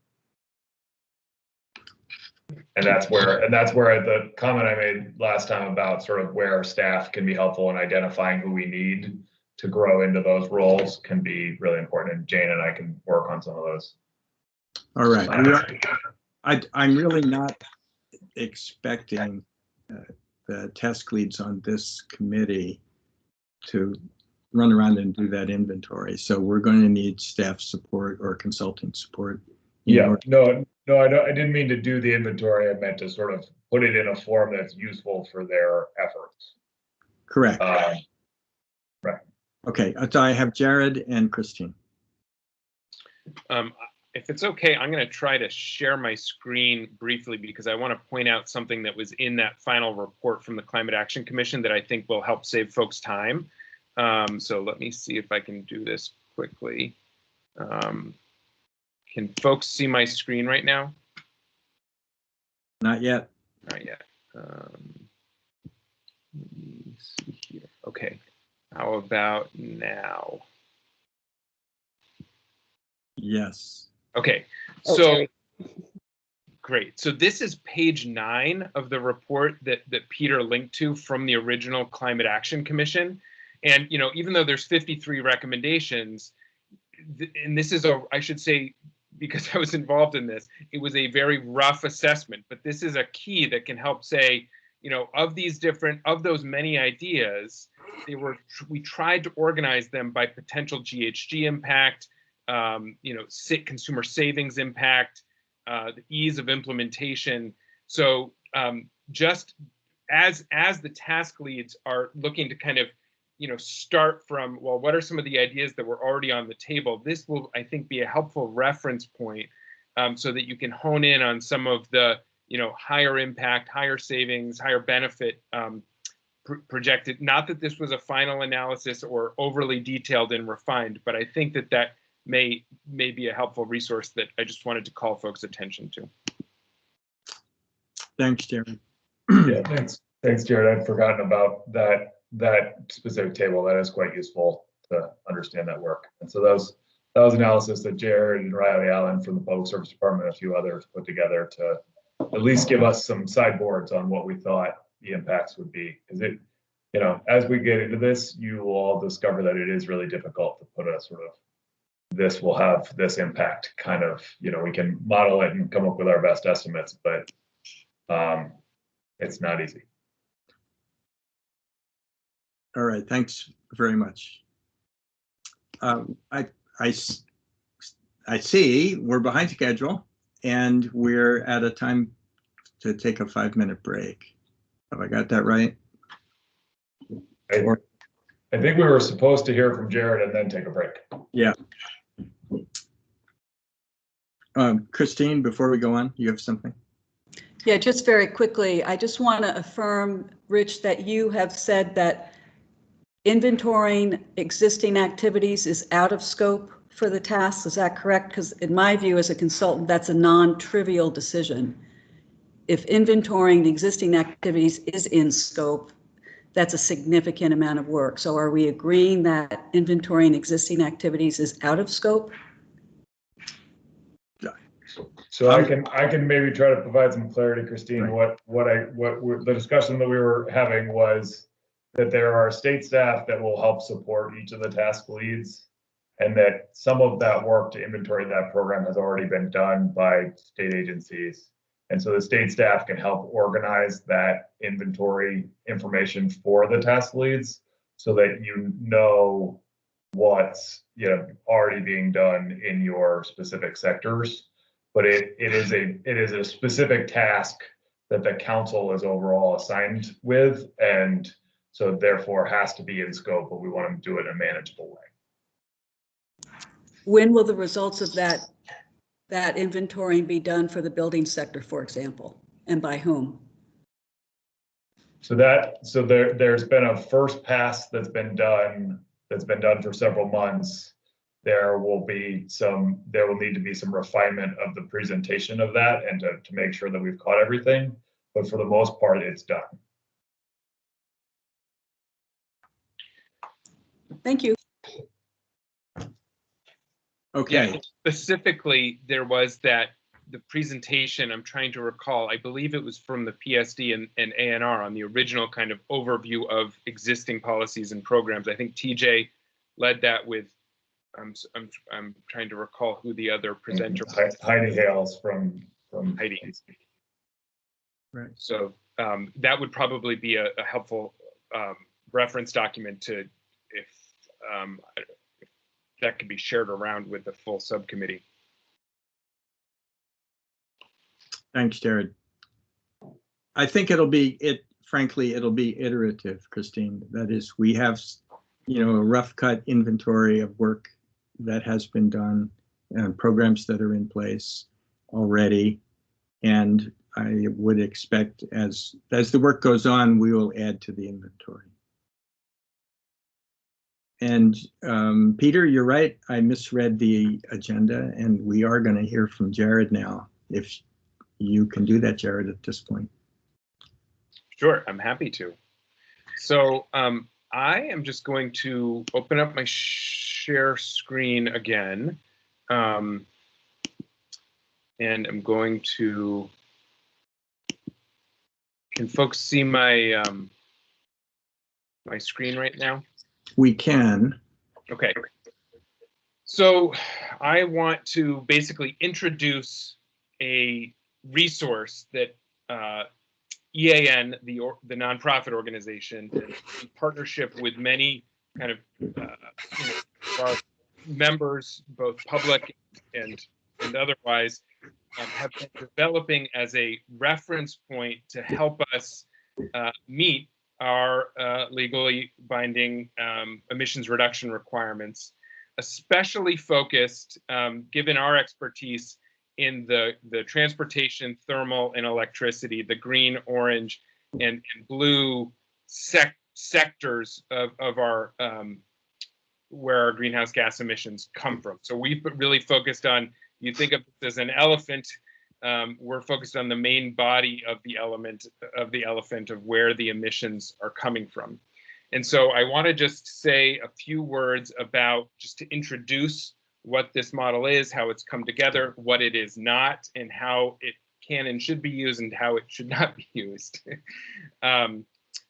And that's where the comment I made last time about sort of where staff can be helpful in identifying who we need to grow into those roles can be really important. And Jane and I can work on some of those. All right. I'm really not expecting the task leads on this committee to run around and do that inventory. So we're going to need staff support or consulting support. Yeah, no, I didn't mean to do the inventory. I meant to sort of put it in a form that's useful for their efforts. Correct. Right. Okay, so I have Jared and Christine. If it's okay, I'm going to try to share my screen briefly because I want to point out something that was in that final report from the Climate Action Commission that I think will help save folks time. So let me see if I can do this quickly. Can folks see my screen right now? Not yet. Not yet. Let me see here. Okay. How about now? Yes. Okay. So great. So this is page 9 of the report that Peter linked to from the original Climate Action Commission. And, you know, even though there's 53 recommendations, and this is I should say, because I was involved in this, it was a very rough assessment, but this is a key that can help say, you know, of those many ideas, we tried to organize them by potential GHG impact, you know, consumer savings impact, the ease of implementation. So just as the task leads are looking to kind of, you know, start from, well, what are some of the ideas that were already on the table? This will, I think, be a helpful reference point so that you can hone in on some of the, you know, higher impact, higher savings, higher benefit projected, not that this was a final analysis or overly detailed and refined, but I think that that may be a helpful resource that I just wanted to call folks' attention to. Thanks, Jared. Yeah, thanks, Jared. I'd forgotten about that specific table. That is quite useful to understand that work. And so that was analysis that Jared and Riley Allen from the Public Service Department and a few others put together to at least give us some sideboards on what we thought the impacts would be. Because it, you know, as we get into this, you will all discover that it is really difficult to put a sort of, this will have this impact kind of, you know, we can model it and come up with our best estimates, but it's not easy. All right, thanks very much. I see we're behind schedule and we're at a time to take a 5-minute break. Have I got that right? I think we were supposed to hear from Jared and then take a break. Yeah. Christine, before we go on, you have something? Yeah, just very quickly, I just want to affirm, Rich, that you have said that inventorying existing activities is out of scope for the task. Is that correct? Because in my view as a consultant, that's a non-trivial decision. If inventorying existing activities is in scope, that's a significant amount of work. So are we agreeing that inventorying existing activities is out of scope? So I can maybe try to provide some clarity, Christine. Right. The discussion that we were having was that there are state staff that will help support each of the task leads, and that some of that work to inventory that program has already been done by state agencies. And so the state staff can help organize that inventory information for the task leads so that you know what's, you know, already being done in your specific sectors. But it is a specific task that the council is overall assigned with, and so therefore has to be in scope, but we want to do it in a manageable way. When will the results of that inventorying be done for the building sector, for example, and by whom? So there's been a first pass that's been done for several months. There will need to be some refinement of the presentation of that and to make sure that we've caught everything, but for the most part, it's done. Thank you. Okay. Yeah, specifically, there was the presentation, I'm trying to recall, I believe it was from the PSD and ANR on the original kind of overview of existing policies and programs. I think TJ led that with, I'm trying to recall who the other presenter was. Heidi Hales from Heidi. Right. So that would probably be a helpful reference document to if that could be shared around with the full subcommittee. Thanks, Jared. I think frankly, it'll be iterative, Christine. That is, we have, you know, a rough cut inventory of work that has been done and programs that are in place already. And I would expect as the work goes on, we will add to the inventory. And Peter, you're right. I misread the agenda, and we are going to hear from Jared now. If you can do that, Jared, at this point. Sure, I'm happy to. So I am just going to open up my share screen again. And I'm going to, can folks see my my screen right now? We can. Okay. So I want to basically introduce a resource that EAN, the nonprofit organization, in partnership with many kind of our members, both public and otherwise, have been developing as a reference point to help us meet our legally binding emissions reduction requirements, especially focused, given our expertise in the transportation, thermal, and electricity, the green, orange, and blue sectors of our where our greenhouse gas emissions come from. So we've really focused on, you think of this as an elephant, we're focused on the main body of the elephant of where the emissions are coming from. And so I want to just say a few words about, just to introduce what this model is, how it's come together, what it is not, and how it can and should be used and how it should not be used.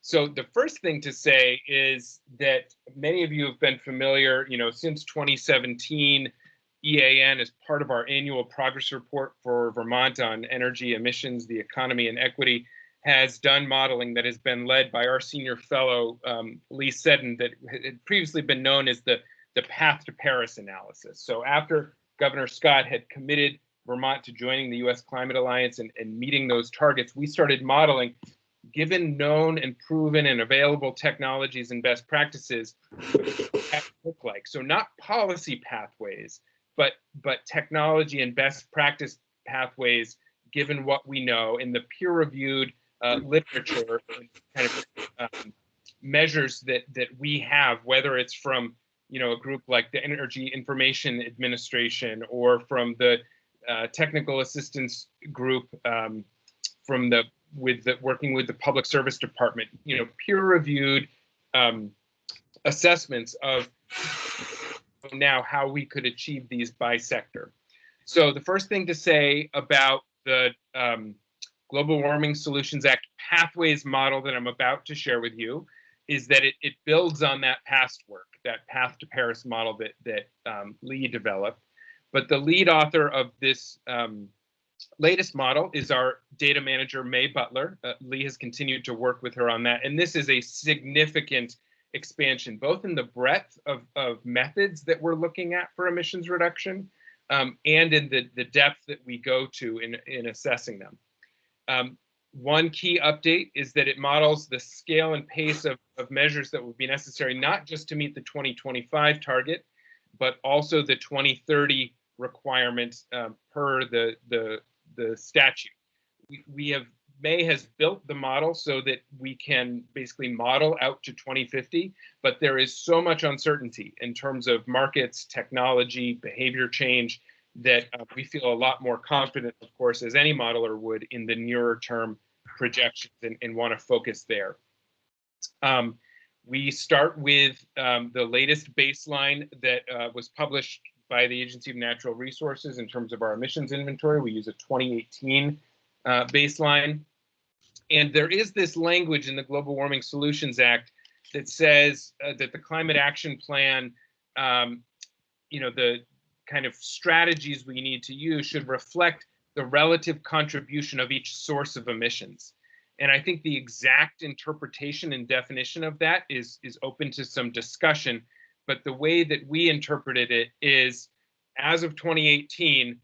So the first thing to say is that many of you have been familiar, since 2017, EAN, as part of our annual progress report for Vermont on energy emissions, the economy, and equity, has done modeling that has been led by our senior fellow, Lee Seddon, that had previously been known as the Path to Paris analysis. So after Governor Scott had committed Vermont to joining the U.S. Climate Alliance and meeting those targets, we started modeling, given known and proven and available technologies and best practices, what that look like. So not policy pathways, but technology and best practice pathways, given what we know in the peer-reviewed literature and kind of measures that we have, whether it's from a group like the Energy Information Administration or from the technical assistance group working with the Public Service Department, peer-reviewed assessments of now how we could achieve these by sector. So the first thing to say about the Global Warming Solutions Act pathways model that I'm about to share with you is that it builds on that past work, that Path to Paris model that Lee developed. But the lead author of this latest model is our data manager, May Butler. Lee has continued to work with her on that. And this is a significant expansion, both in the breadth of methods that we're looking at for emissions reduction and in the depth that we go to in assessing them. One key update is that it models the scale and pace of measures that would be necessary, not just to meet the 2025 target, but also the 2030 requirement per the statute. May has built the model so that we can basically model out to 2050, but there is so much uncertainty in terms of markets, technology, behavior change that we feel a lot more confident, of course, as any modeler would in the nearer term projections and want to focus there. We start with the latest baseline that was published by the Agency of Natural Resources in terms of our emissions inventory. We use a 2018 baseline. And there is this language in the Global Warming Solutions Act that says that the Climate Action Plan, the kind of strategies we need to use should reflect the relative contribution of each source of emissions. And I think the exact interpretation and definition of that is open to some discussion. But the way that we interpreted it is, as of 2018,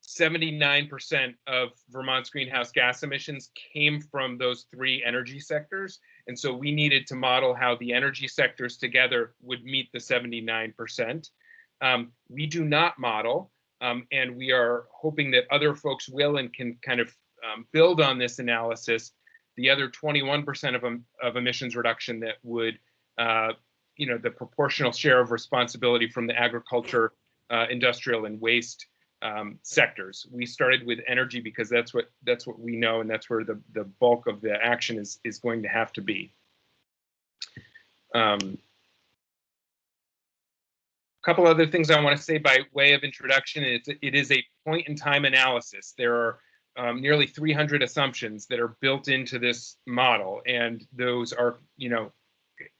79% of Vermont's greenhouse gas emissions came from those three energy sectors. And so we needed to model how the energy sectors together would meet the 79%. We do not model, and we are hoping that other folks will and can kind of build on this analysis, the other 21% of emissions reduction that would, the proportional share of responsibility from the agriculture, industrial, and waste sectors. We started with energy because that's what we know, and that's where the bulk of the action is going to have to be. A couple other things I want to say by way of introduction. It is a point-in-time analysis. There are nearly 300 assumptions that are built into this model, and those are,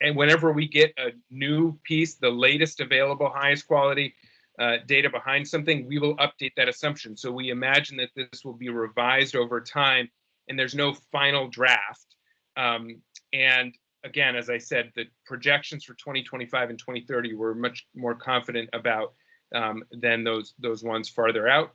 and whenever we get a new piece, the latest available, highest quality data behind something, we will update that assumption. So we imagine that this will be revised over time, and there's no final draft. And again, as I said, the projections for 2025 and 2030 we're much more confident about than those ones farther out.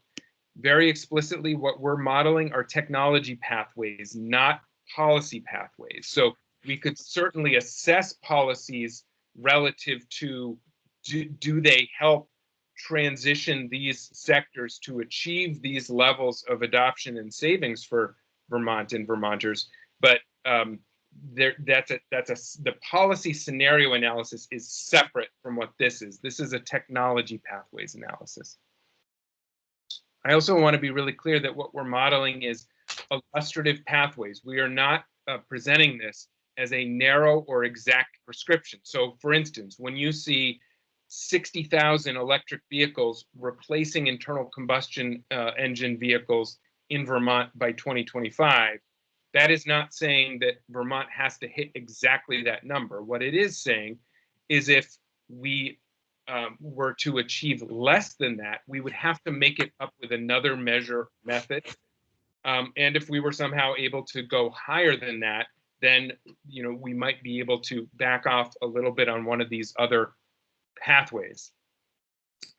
Very explicitly, what we're modeling are technology pathways, not policy pathways. So we could certainly assess policies relative to do they help transition these sectors to achieve these levels of adoption and savings for Vermont and Vermonters. But the policy scenario analysis is separate from what this is. This is a technology pathways analysis. I also want to be really clear that what we're modeling is illustrative pathways. We are not presenting this as a narrow or exact prescription. So for instance, when you see 60,000 electric vehicles replacing internal combustion engine vehicles in Vermont by 2025, that is not saying that Vermont has to hit exactly that number. What it is saying is if we were to achieve less than that, we would have to make it up with another measure method. And if we were somehow able to go higher than that, then we might be able to back off a little bit on one of these other pathways.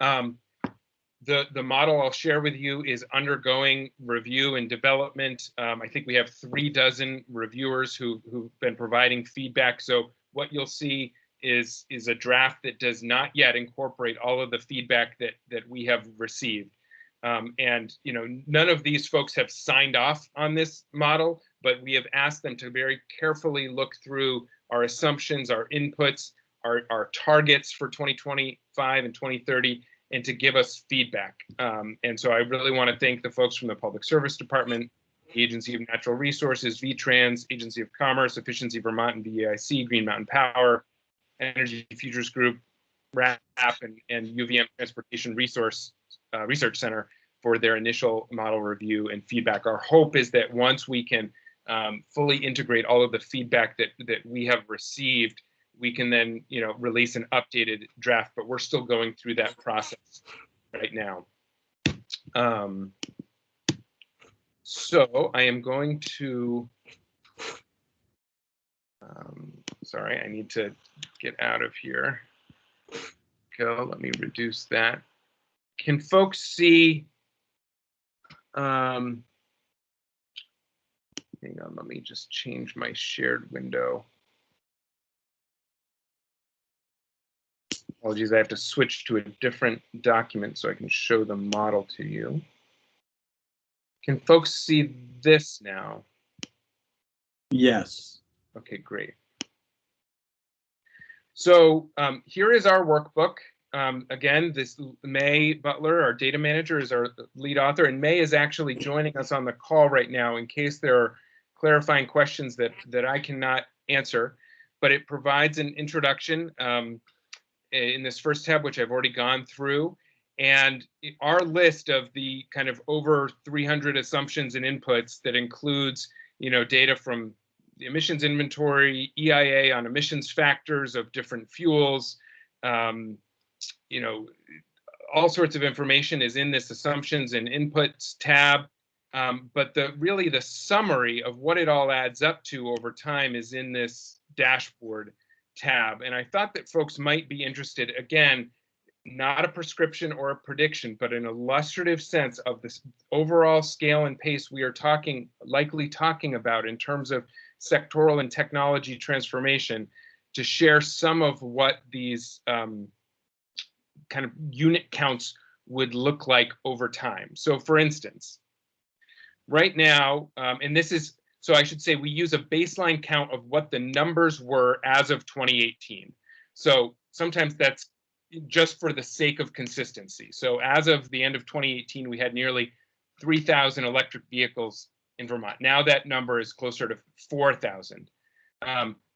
The model I'll share with you is undergoing review and development. I think we have 36 reviewers who've been providing feedback. So what you'll see is a draft that does not yet incorporate all of the feedback that we have received. And none of these folks have signed off on this model, but we have asked them to very carefully look through our assumptions, our inputs, our targets for 2025 and 2030, and to give us feedback. And so I really want to thank the folks from the Public Service Department, the Agency of Natural Resources, VTrans, Agency of Commerce, Efficiency Vermont and VEIC, Green Mountain Power, Energy Futures Group, RAP, and UVM Transportation Research Center for their initial model review and feedback. Our hope is that once we can fully integrate all of the feedback that we have received, we can then release an updated draft, but we're still going through that process right now. So I am going to, sorry, I need to get out of here. Go, let me reduce that. Can folks see, hang on, let me just change my shared window. Apologies, I have to switch to a different document so I can show the model to you. Can folks see this now? Yes. Okay, great. So here is our workbook. Again, this May Butler, our data manager, is our lead author, and May is actually joining us on the call right now in case there are clarifying questions that I cannot answer, but it provides an introduction in this first tab, which I've already gone through, and our list of the kind of over 300 assumptions and inputs that includes, data from the emissions inventory, EIA on emissions factors of different fuels, all sorts of information is in this assumptions and inputs tab. But really the summary of what it all adds up to over time is in this dashboard tab. And I thought that folks might be interested, again, not a prescription or a prediction, but an illustrative sense of this overall scale and pace we are likely talking about in terms of sectoral and technology transformation, to share some of what these kind of unit counts would look like over time. So for instance, right now, and this is, so I should say we use a baseline count of what the numbers were as of 2018. So sometimes that's just for the sake of consistency. So as of the end of 2018, we had nearly 3,000 electric vehicles in Vermont. Now that number is closer to 4,000.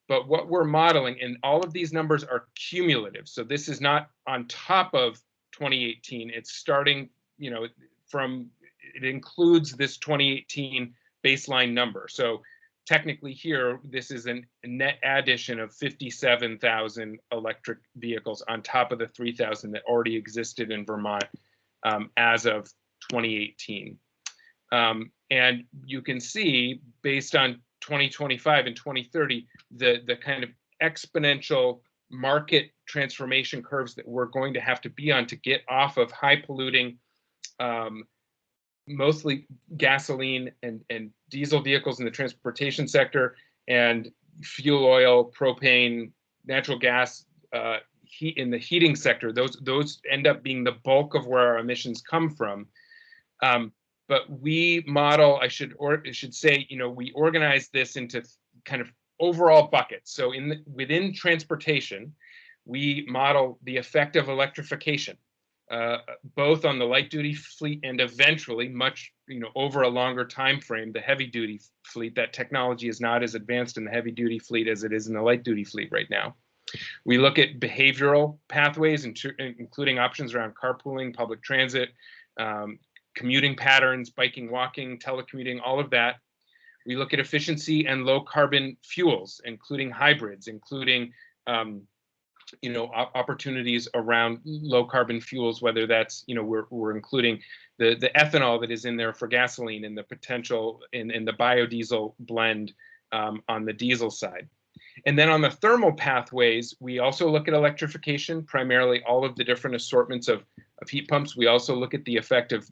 But what we're modeling, and all of these numbers are cumulative. So this is not on top of 2018. It's starting, from, it includes this 2018 baseline number. So technically here, this is a net addition of 57,000 electric vehicles on top of the 3,000 that already existed in Vermont as of 2018. And you can see, based on 2025 and 2030, the kind of exponential market transformation curves that we're going to have to be on to get off of high polluting, mostly gasoline and diesel vehicles in the transportation sector, and fuel oil, propane, natural gas heat in the heating sector. Those end up being the bulk of where our emissions come from. But we model, I should say, we organize this into kind of overall buckets. So within transportation, we model the effect of electrification, both on the light duty fleet and eventually much, over a longer time frame, the heavy duty fleet. That technology is not as advanced in the heavy duty fleet as it is in the light duty fleet right now. We look at behavioral pathways, including options around carpooling, public transit, commuting patterns, biking, walking, telecommuting, all of that. We look at efficiency and low carbon fuels, including hybrids, including opportunities around low carbon fuels, whether that's, we're including the ethanol that is in there for gasoline and the potential in the biodiesel blend on the diesel side. And then on the thermal pathways, we also look at electrification, primarily all of the different assortments of heat pumps. We also look at the effect of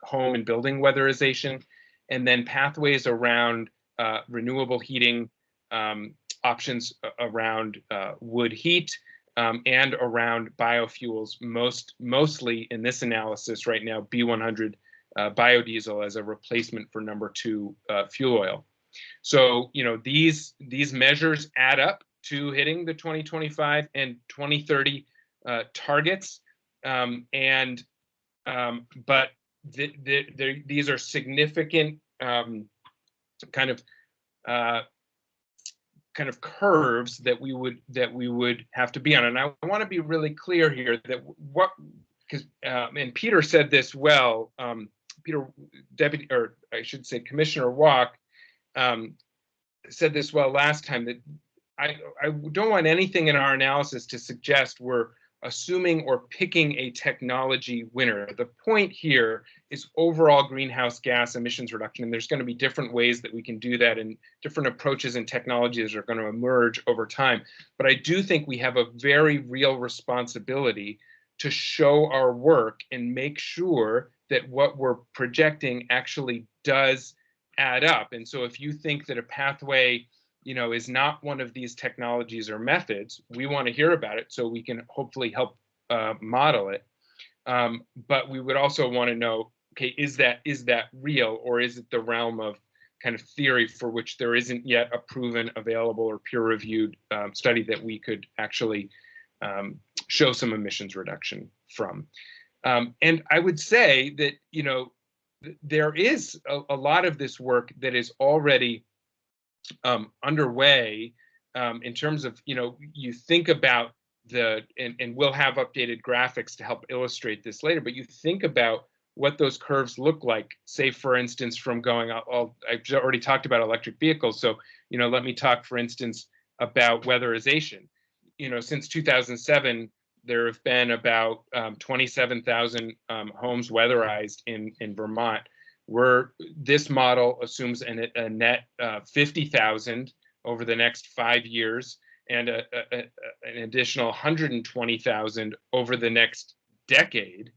home and building weatherization, and then pathways around renewable heating, options around wood heat, and around biofuels, mostly in this analysis right now, B100 biodiesel as a replacement for number 2 fuel oil. So, these measures add up to hitting the 2025 and 2030 targets, but these are significant kind of curves that we would have to be on. And I want to be really clear here that and Peter said this well, Commissioner Walk said this well last time, that I don't want anything in our analysis to suggest we're assuming or picking a technology winner. The point here is overall greenhouse gas emissions reduction, and there's going to be different ways that we can do that, and different approaches and technologies are going to emerge over time. But I do think we have a very real responsibility to show our work and make sure that what we're projecting actually does add up. And so if you think that a pathway is not one of these technologies or methods, we want to hear about it so we can hopefully help model it. But we would also want to know, okay, is that real, or is it the realm of kind of theory for which there isn't yet a proven, available, or peer-reviewed study that we could actually show some emissions reduction from? And I would say that, there is a lot of this work that is already underway in terms of, you think about and we'll have updated graphics to help illustrate this later, but you think about what those curves look like, say, for instance, from going, I've already talked about electric vehicles. So, let me talk, for instance, about weatherization. Since 2007, there have been about 27,000 homes weatherized in Vermont. This model assumes a net 50,000 over the next 5 years, and an additional 120,000 over the next decade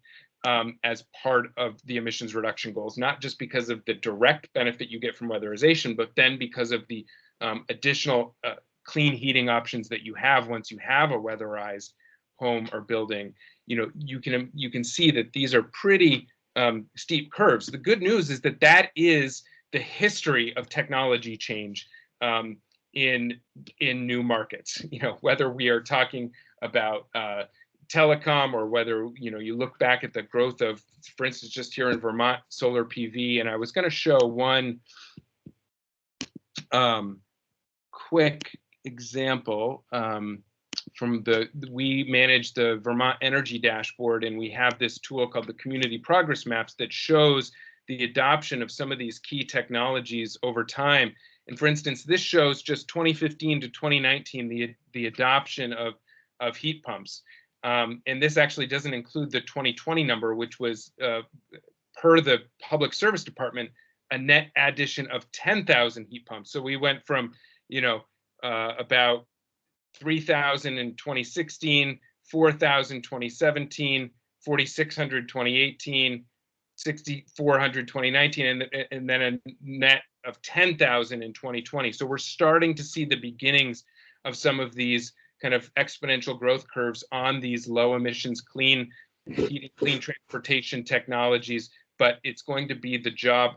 as part of the emissions reduction goals, not just because of the direct benefit you get from weatherization, but then because of the additional clean heating options that you have once you have a weatherized home or building. You can see that these are pretty steep curves. The good news is that is the history of technology change in new markets. Whether we are talking about telecom, or whether you look back at the growth of, for instance, just here in Vermont, solar PV. And I was going to show one quick example we manage the Vermont Energy Dashboard, and we have this tool called the Community Progress Maps that shows the adoption of some of these key technologies over time. And for instance, this shows just 2015 to 2019, the adoption of heat pumps. And this actually doesn't include the 2020 number, which was, per the Public Service Department, a net addition of 10,000 heat pumps. So we went from, about 3,000 in 2016, 4,000 2017, 4,600 2018, 6,400 2019, and then a net of 10,000 in 2020. So we're starting to see the beginnings of some of these kind of exponential growth curves on these low emissions, clean heating, clean transportation technologies. But it's going to be the job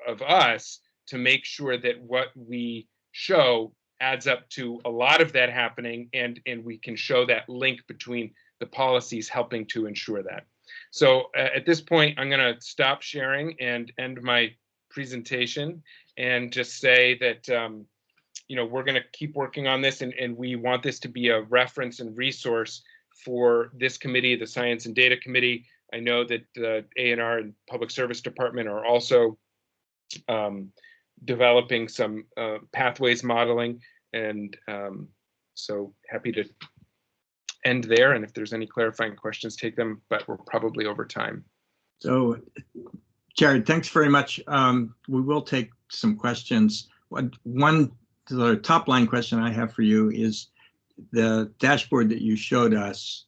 of us to make sure that what we show adds up to a lot of that happening, and we can show that link between the policies helping to ensure that. So at this point, I'm going to stop sharing and end my presentation and just say that we're going to keep working on this, and we want this to be a reference and resource for this committee, the Science and Data Committee. I know that the A&R and Public Service Department are also developing some pathways modeling, and so happy to end there. And if there's any clarifying questions, take them, but we're probably over time. So, Jared, thanks very much. We will take some questions. One the top line question I have for you is the dashboard that you showed us.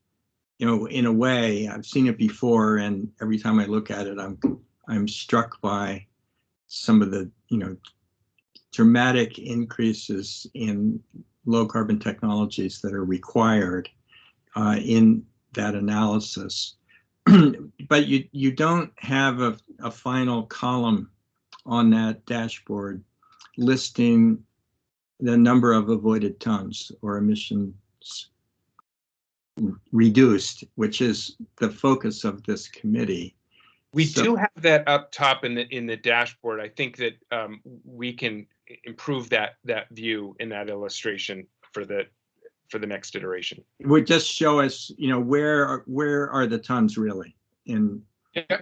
In a way, I've seen it before, and every time I look at it, I'm struck by some of the dramatic increases in low carbon technologies that are required in that analysis. But you don't have a final column on that dashboard listing the number of avoided tons or emissions reduced, which is the focus of this committee. We do have that up top in the dashboard. I think that we can improve that view in that illustration for the next iteration. It would just show us, where are the tons really in. Yeah.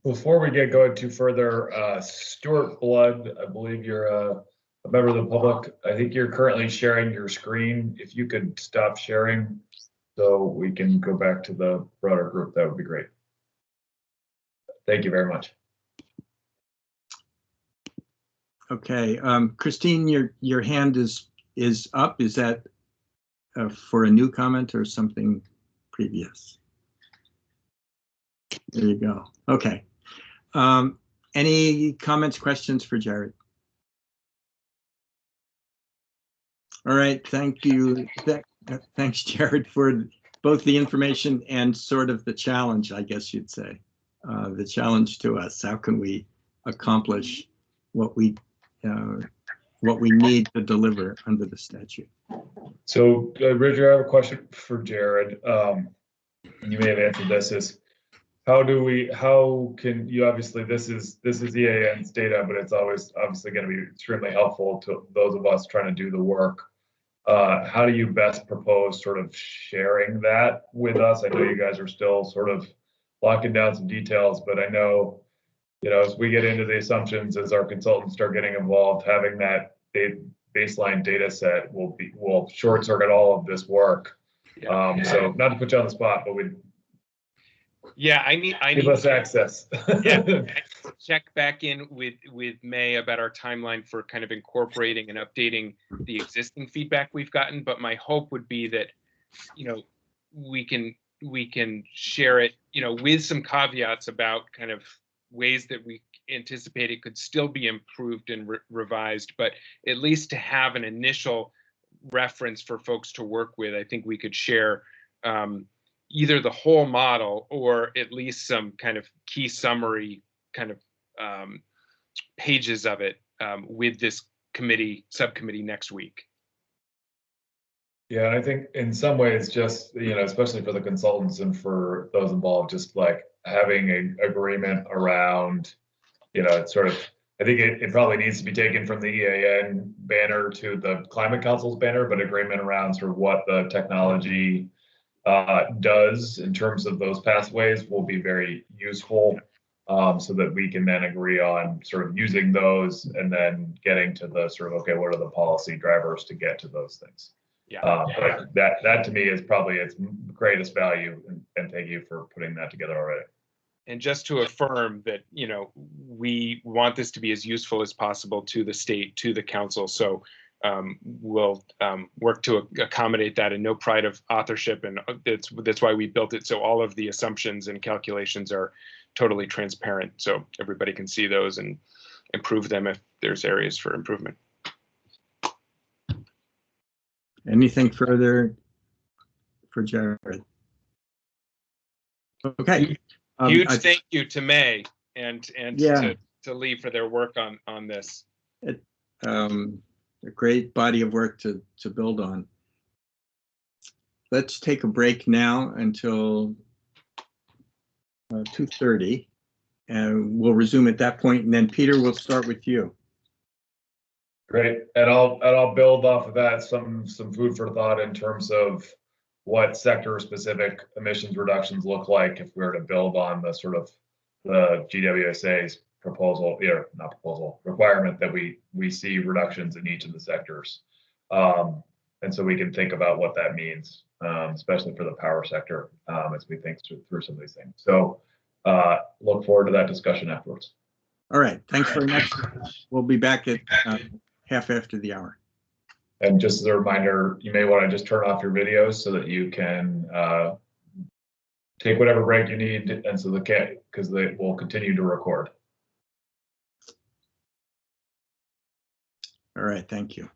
Before we get going too further, Stuart Blood, I believe you're a member of the public. I think you're currently sharing your screen. If you could stop sharing so we can go back to the broader group, that would be great. Thank you very much. Okay, Christine, your hand is up. Is that for a new comment or something previous? There you go. Okay. Any comments, questions for Jared? All right, thank you. Thanks, Jared, for both the information and sort of the challenge, I guess you'd say. The challenge to us. How can we accomplish what we need to deliver under the statute? So, Richard, I have a question for Jared. You may have answered this. Is how can you, obviously this is EAN's data, but it's always obviously going to be extremely helpful to those of us trying to do the work. How do you best propose sort of sharing that with us? I know you guys are still sort of locking down some details, but I know, as we get into the assumptions, as our consultants start getting involved, having that baseline data set will short circuit all of this work. Yeah. So not to put you on the spot, but I need us access. Yeah, check back in with May about our timeline for kind of incorporating and updating the existing feedback we've gotten. But my hope would be that, we can share it, with some caveats about kind of ways that we anticipate it could still be improved and revised, but at least to have an initial reference for folks to work with. I think we could share either the whole model or at least some kind of key summary kind of pages of it with this subcommittee next week. Yeah, and I think in some ways, just, especially for the consultants and for those involved, just like having an agreement around, it's sort of, I think it probably needs to be taken from the EAN banner to the Climate Council's banner, but agreement around sort of what the technology does in terms of those pathways will be very useful, so that we can then agree on sort of using those and then getting to the sort of, okay, what are the policy drivers to get to those things? Yeah. But that to me is probably its greatest value, and thank you for putting that together already. And just to affirm that, we want this to be as useful as possible to the state, to the council. So we'll work to accommodate that, and no pride of authorship. And that's why we built it. So all of the assumptions and calculations are totally transparent, so everybody can see those and improve them if there's areas for improvement. Anything further for Jared? Okay. Huge thank you to May and yeah. to Lee for their work on this. A great body of work to build on. Let's take a break now until 2:30, and we'll resume at that point. And then Peter, we'll start with you. Great, and I'll build off of that some food for thought in terms of what sector-specific emissions reductions look like if we were to build on the sort of the GWSA's proposal, or not proposal, requirement that we see reductions in each of the sectors. And so we can think about what that means, especially for the power sector, as we think through some of these things. So look forward to that discussion afterwards. All right, thanks very much. We'll be back at half after the hour. And just as a reminder, you may want to just turn off your videos so that you can take whatever break you need, and so because they will continue to record. All right, thank you.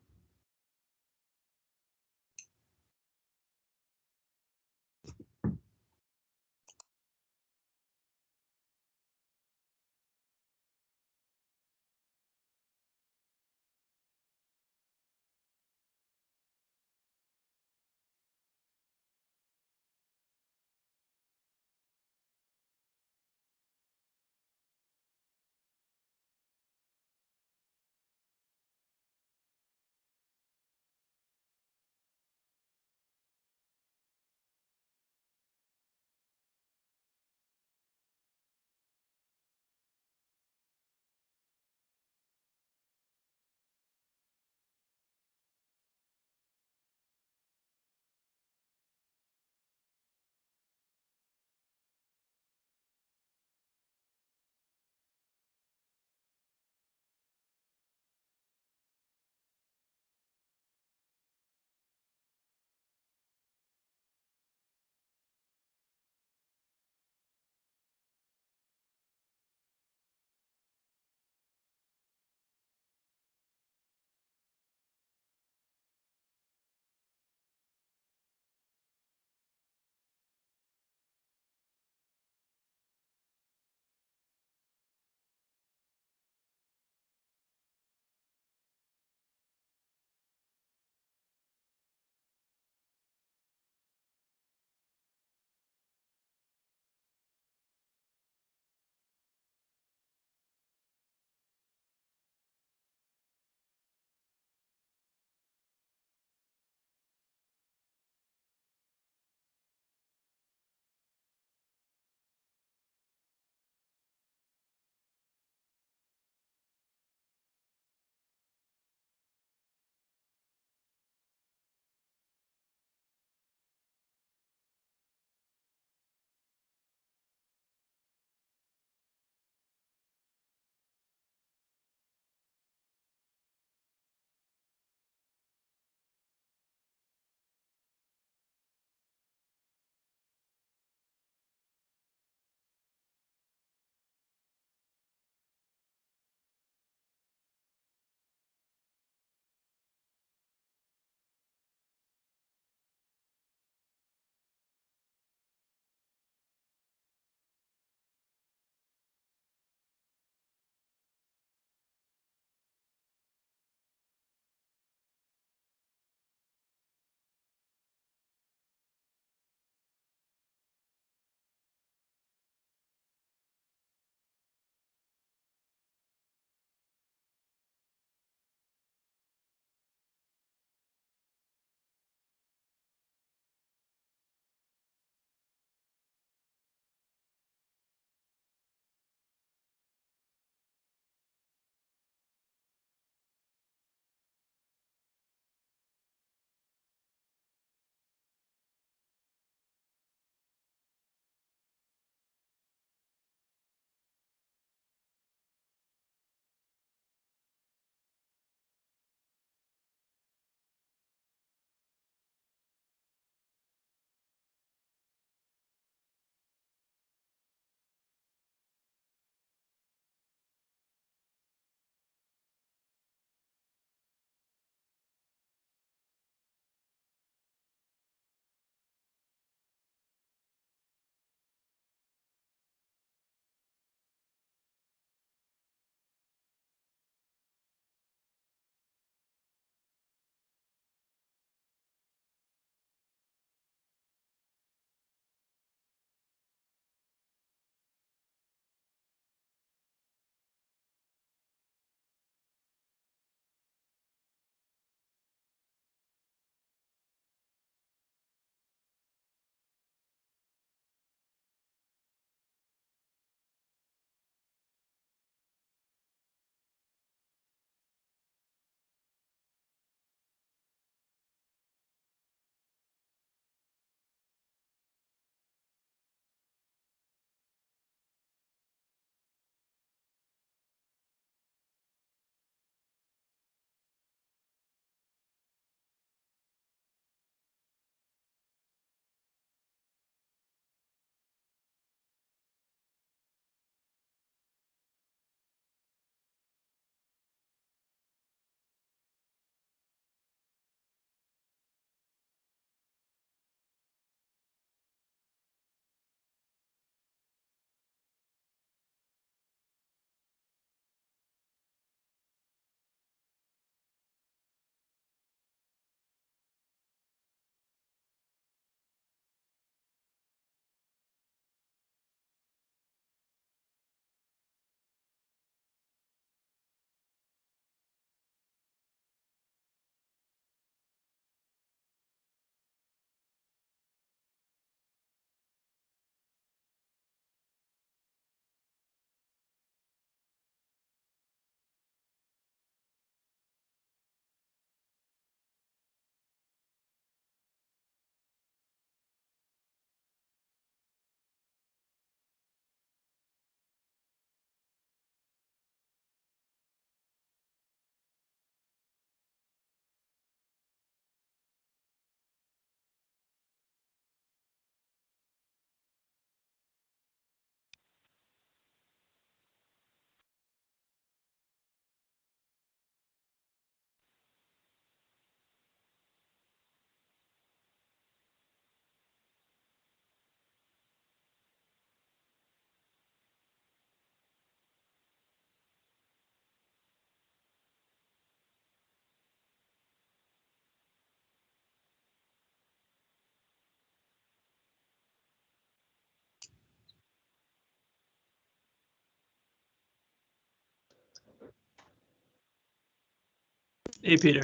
Hey, Peter.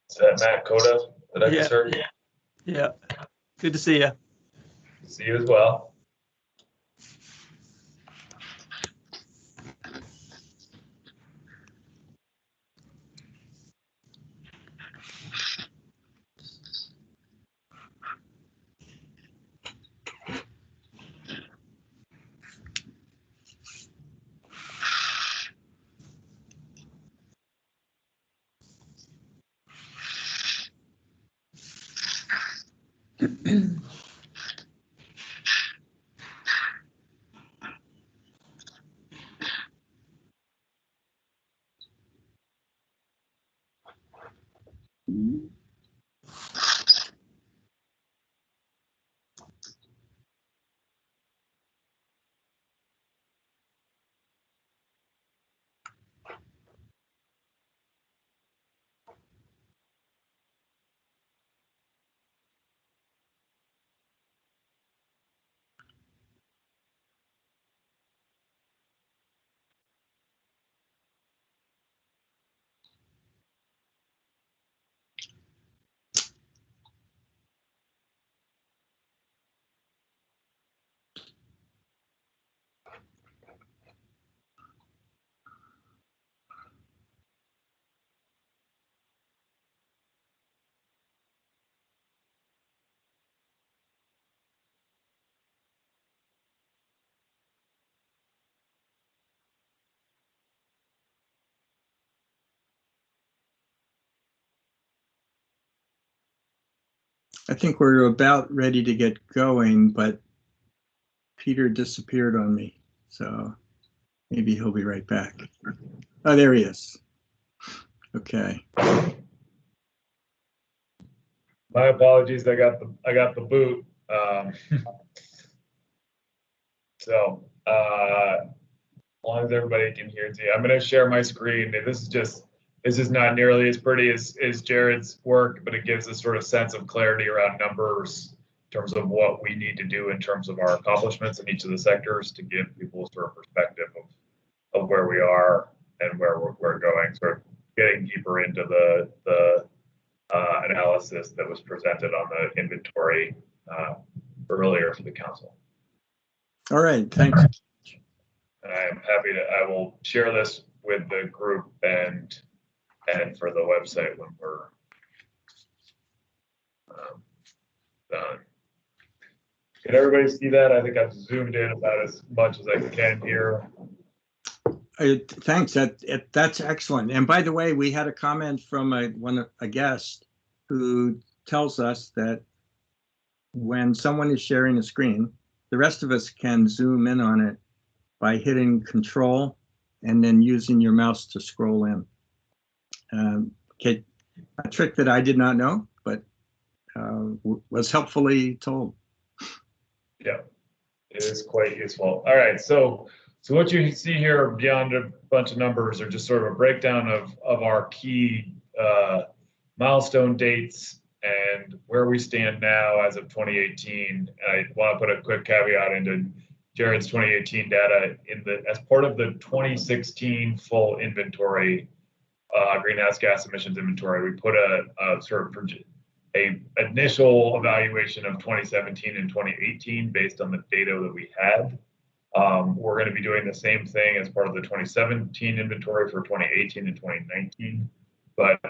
Is that Matt Coda that I just heard? Yeah. Good to see you. See you as well. I think we're about ready to get going, but Peter disappeared on me, so maybe he'll be right back. Oh, there he is. Okay. My apologies. I got the boot. So as long as everybody can hear it, I'm going to share my screen. This is not nearly as pretty as Jared's work, but it gives a sort of sense of clarity around numbers in terms of what we need to do in terms of our accomplishments in each of the sectors to give people sort of perspective of where we are and where we're going, sort of getting deeper into the analysis that was presented on the inventory earlier for the council. All right, thanks. And I am happy I will share this with the group and for the website when we're done. Can everybody see that? I think I've zoomed in about as much as I can here. Thanks. That's excellent. And by the way, we had a comment from a guest who tells us that when someone is sharing a screen, the rest of us can zoom in on it by hitting Control and then using your mouse to scroll in. Okay, a trick that I did not know, but was helpfully told. Yeah, it is quite useful. All right, so what you see here beyond a bunch of numbers are just sort of a breakdown of our key milestone dates and where we stand now as of 2018. I want to put a quick caveat into Jared's 2018 data as part of the 2016 full inventory, greenhouse gas emissions inventory. We put a sort of a initial evaluation of 2017 and 2018 based on the data that we had. We're going to be doing the same thing as part of the 2017 inventory for 2018 and 2019. But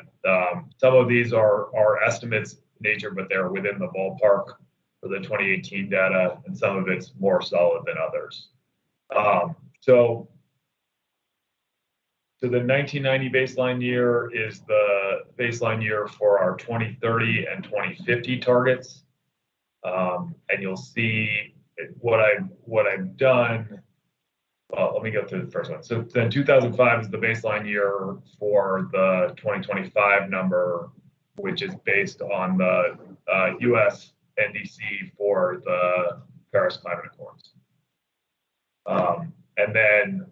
some of these are estimates in nature, but they're within the ballpark for the 2018 data, and some of it's more solid than others. So the 1990 baseline year is the baseline year for our 2030 and 2050 targets. And you'll see what I've done. Well, let me go through the first one. So then 2005 is the baseline year for the 2025 number, which is based on the US NDC for the Paris Climate Accords. And then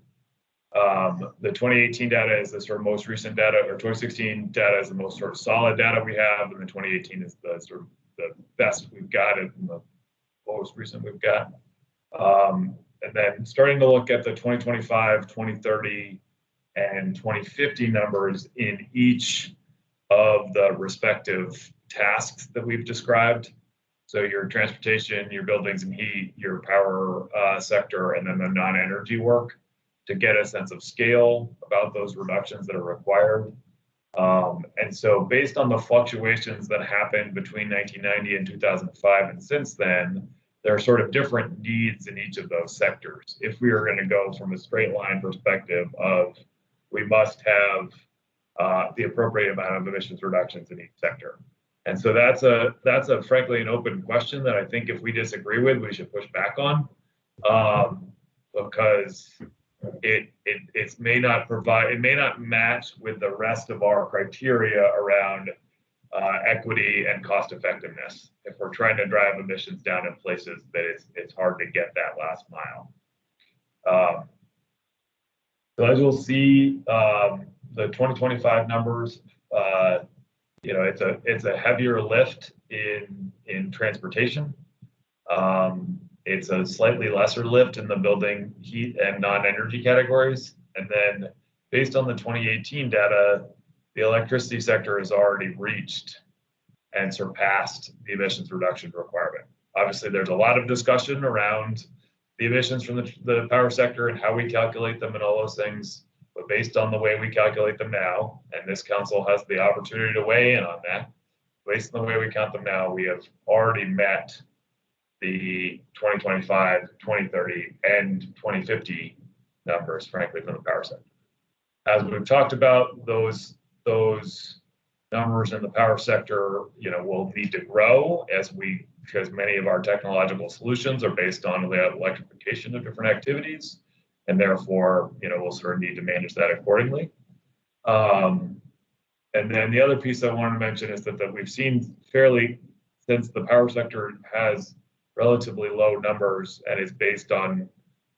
the 2018 data is the sort of most recent data, or 2016 data is the most sort of solid data we have, and the 2018 is the sort of the best we've got and the most recent we've got. and then starting to look at the 2025, 2030, and 2050 numbers in each of the respective tasks that we've described. So your transportation, your buildings and heat, your power sector, and then the non-energy work, to get a sense of scale about those reductions that are required. And so based on the fluctuations that happened between 1990 and 2005 and since then, there are sort of different needs in each of those sectors. If we are going to go from a straight line perspective of we must have the appropriate amount of emissions reductions in each sector. And so that's a frankly an open question that I think if we disagree with, we should push back on, because it may not match with the rest of our criteria around equity and cost effectiveness. If we're trying to drive emissions down in places that it's hard to get that last mile. So as you'll see, the 2025 numbers, it's a heavier lift in transportation. It's a slightly lesser lift in the building, heat, and non-energy categories. And then based on the 2018 data, the electricity sector has already reached and surpassed the emissions reduction requirement. Obviously, there's a lot of discussion around the emissions from the power sector and how we calculate them and all those things. But based on the way we calculate them now, and this council has the opportunity to weigh in on that, based on the way we count them now, we have already met the 2025, 2030, and 2050 numbers, frankly, from the power sector. As we've talked about, those numbers in the power sector, will need to grow because many of our technological solutions are based on the electrification of different activities, and therefore, we'll sort of need to manage that accordingly. And then the other piece I wanted to mention is that we've seen since the power sector has relatively low numbers and is based on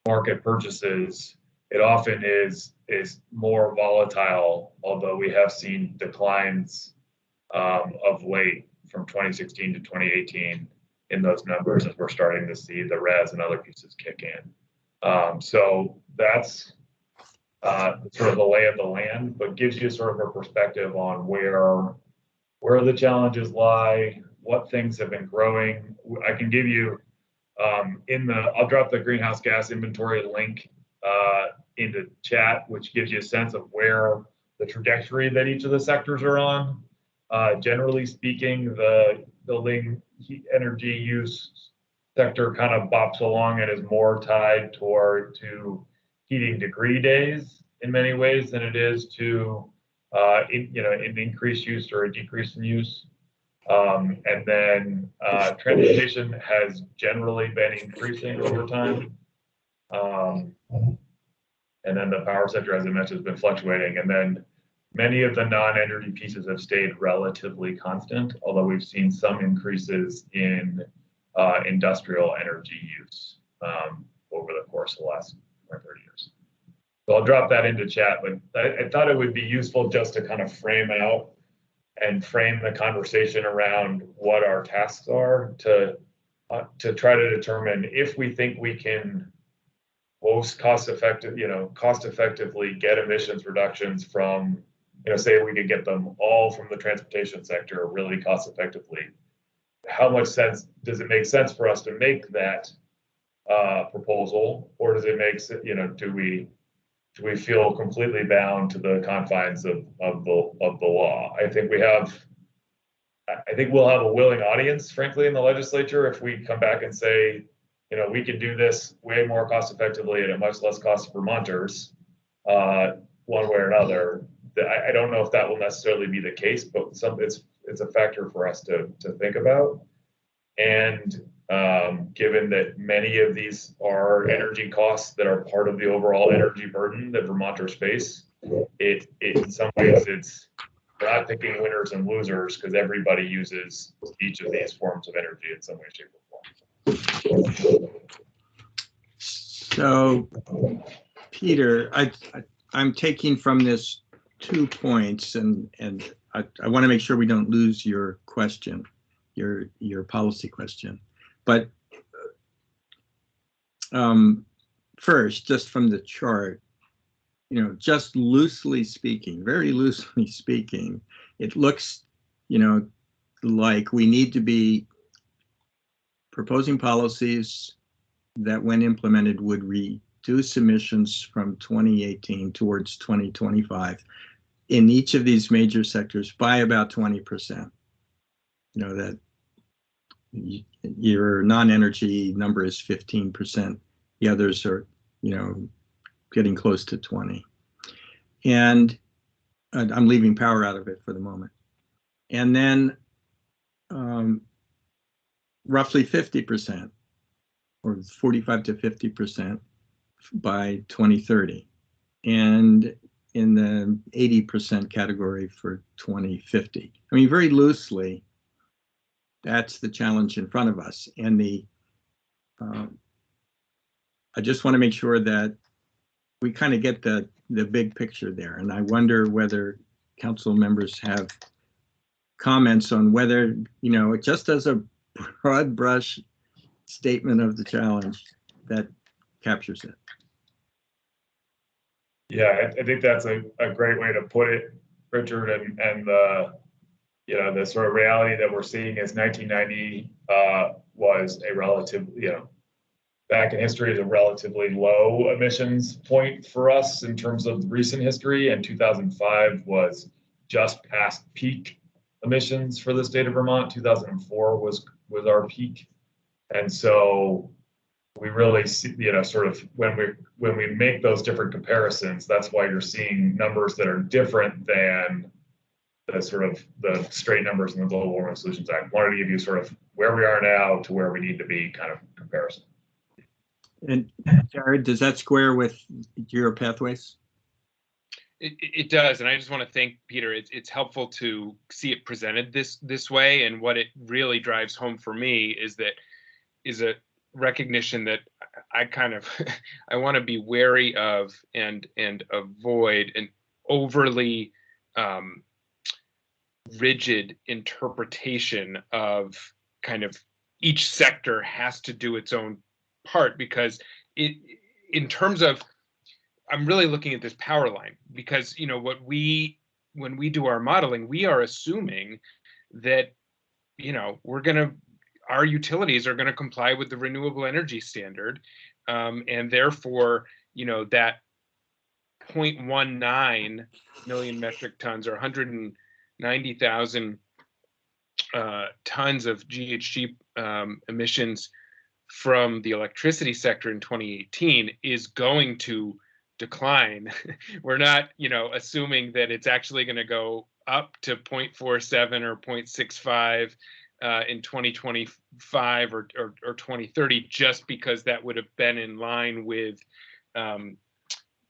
market purchases, it often is more volatile, although we have seen declines of late from 2016 to 2018 in those numbers as we're starting to see the res and other pieces kick in. So that's sort of the lay of the land, but gives you sort of a perspective on where the challenges lie, what things have been growing. I can give you I'll drop the greenhouse gas inventory link into chat, which gives you a sense of where the trajectory that each of the sectors are on. Generally speaking, the building heat energy use sector kind of bops along and is more tied to heating degree days in many ways than it is to an increased use or a decrease in use. And then transportation has generally been increasing over time. And then the power sector, as I mentioned, has been fluctuating. And then many of the non-energy pieces have stayed relatively constant, although we've seen some increases in industrial energy use over the course of the last 30 years. So I'll drop that into chat, but I thought it would be useful just to kind of frame out and frame the conversation around what our tasks are to try to determine if we think we can most cost effectively get emissions reductions from, say we could get them all from the transportation sector really cost effectively. How much sense does it make sense for us to make that proposal, or does it make do we feel completely bound to the confines of the law? I think we'll have a willing audience, frankly, in the legislature if we come back and say, we can do this way more cost effectively at a much less cost for Vermonters, one way or another. I don't know if that will necessarily be the case, but it's a factor for us to think about. And given that many of these are energy costs that are part of the overall energy burden that Vermonters face, in some ways we're not picking winners and losers because everybody uses each of these forms of energy in some way, shape, or form. So, Peter, I'm taking from this 2 points, and I want to make sure we don't lose your question, your policy question. But first, just from the chart, you know, just loosely speaking, very loosely speaking, it looks, you know, like we need to be proposing policies that, when implemented, would reduce emissions from 2018 towards 2025 in each of these major sectors by about 20%. You know, that your non-energy number is 15%. The others are, you know, getting close to 20. And I'm leaving power out of it for the moment. And then roughly 50%, or 45 to 50% by 2030. And in the 80% category for 2050. I mean, very loosely, that's the challenge in front of us. And I just want to make sure that we kind of get the big picture there. And I wonder whether council members have comments on whether, you know, just as a broad brush statement of the challenge that captures it. Yeah, I think that's a great way to put it, Richard, and the, you know, the sort of reality that we're seeing is 1990 was a relative, you know, back in history is a relatively low emissions point for us in terms of recent history, and 2005 was just past peak emissions for the state of Vermont. 2004 was our peak, and so we really see, you know, sort of when we make those different comparisons, that's why you're seeing numbers that are different than the sort of the straight numbers in the Global Warming Solutions Act. Wanted to give you sort of where we are now to where we need to be kind of comparison. And Jared, does that square with your pathways? It does, and I just want to thank Peter. It's helpful to see it presented this way, and what it really drives home for me is a recognition that I kind of I want to be wary of and avoid an overly rigid interpretation of kind of each sector has to do its own part, because in terms of, I'm really looking at this power line, because, you know, when we do our modeling, we are assuming that, you know, our utilities are going to comply with the renewable energy standard, and therefore, you know, that 0.19 million metric tons or 190,000 tons of GHG emissions from the electricity sector in 2018 is going to decline. We're not, you know, assuming that it's actually going to go up to 0.47 or 0.65 in 2025 or 2030, just because that would have been in line with, you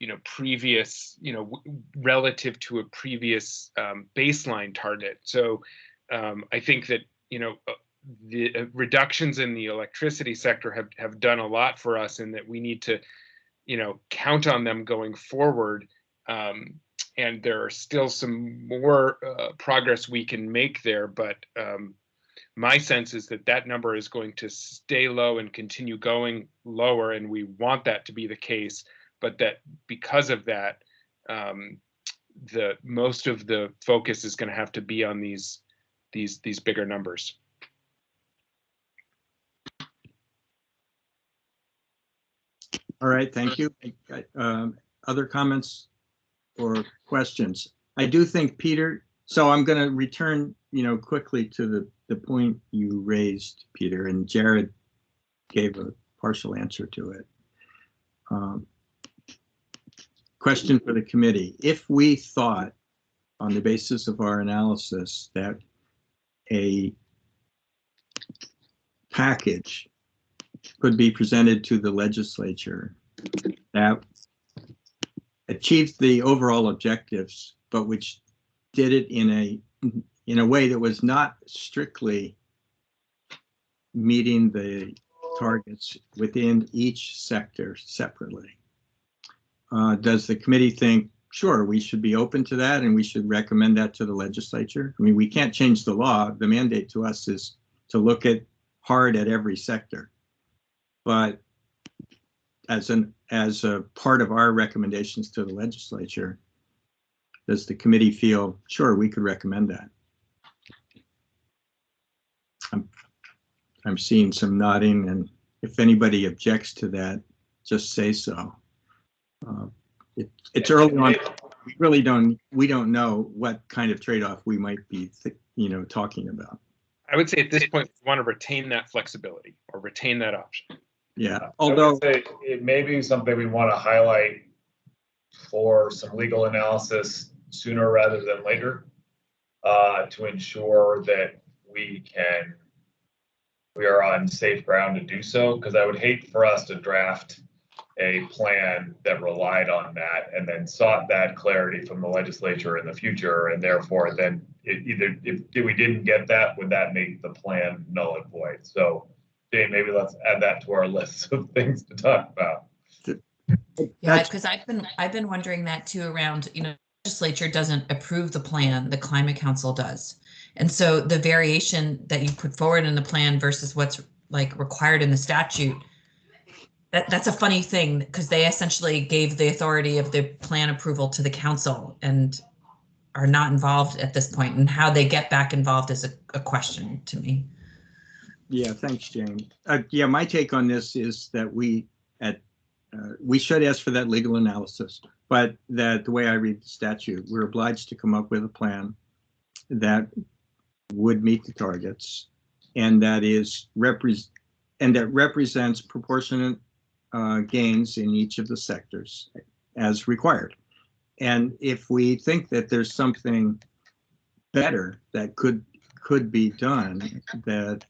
know, previous, you know, relative to a previous baseline target. So I think that, you know, the reductions in the electricity sector have done a lot for us, and that we need to, you know, count on them going forward. And there are still some more progress we can make there, but my sense is that number is going to stay low and continue going lower, and we want that to be the case. But that because of that, the most of the focus is going to have to be on these bigger numbers. All right, thank you. Other comments or questions? I do think, Peter, so I'm going to return, you know, quickly to the point you raised, Peter, and Jared gave a partial answer to it. Question for the committee. If we thought, on the basis of our analysis, that a package could be presented to the legislature that achieved the overall objectives, but which did it in a way that was not strictly meeting the targets within each sector separately. Does the committee think, sure, we should be open to that and we should recommend that to the legislature? I mean, we can't change the law. The mandate to us is to look hard at every sector. But as a part of our recommendations to the legislature, does the committee feel, sure, we could recommend that? I'm seeing some nodding, and if anybody objects to that, just say so. It's early on. We don't know what kind of trade-off we might be, talking about. I would say at this point, we want to retain that flexibility or retain that option. Yeah, although it may be something we want to highlight for some legal analysis sooner rather than later, to ensure that we are on safe ground to do so, because I would hate for us to draft a plan that relied on that and then sought that clarity from the legislature in the future, and therefore then if we didn't get that, would that make the plan null and void? So Jane, maybe let's add that to our list of things to talk about. Yeah, because I've been wondering that too around, the legislature doesn't approve the plan, the Climate Council does. And so the variation that you put forward in the plan versus what's like required in the statute, that's a funny thing, because they essentially gave the authority of the plan approval to the council and are not involved at this point, and how they get back involved is a question to me. Yeah, thanks, Jane. Yeah, my take on this is that we should ask for that legal analysis, but that the way I read the statute, we're obliged to come up with a plan that would meet the targets, and that represents proportionate gains in each of the sectors as required. And if we think that there's something better that could be done, that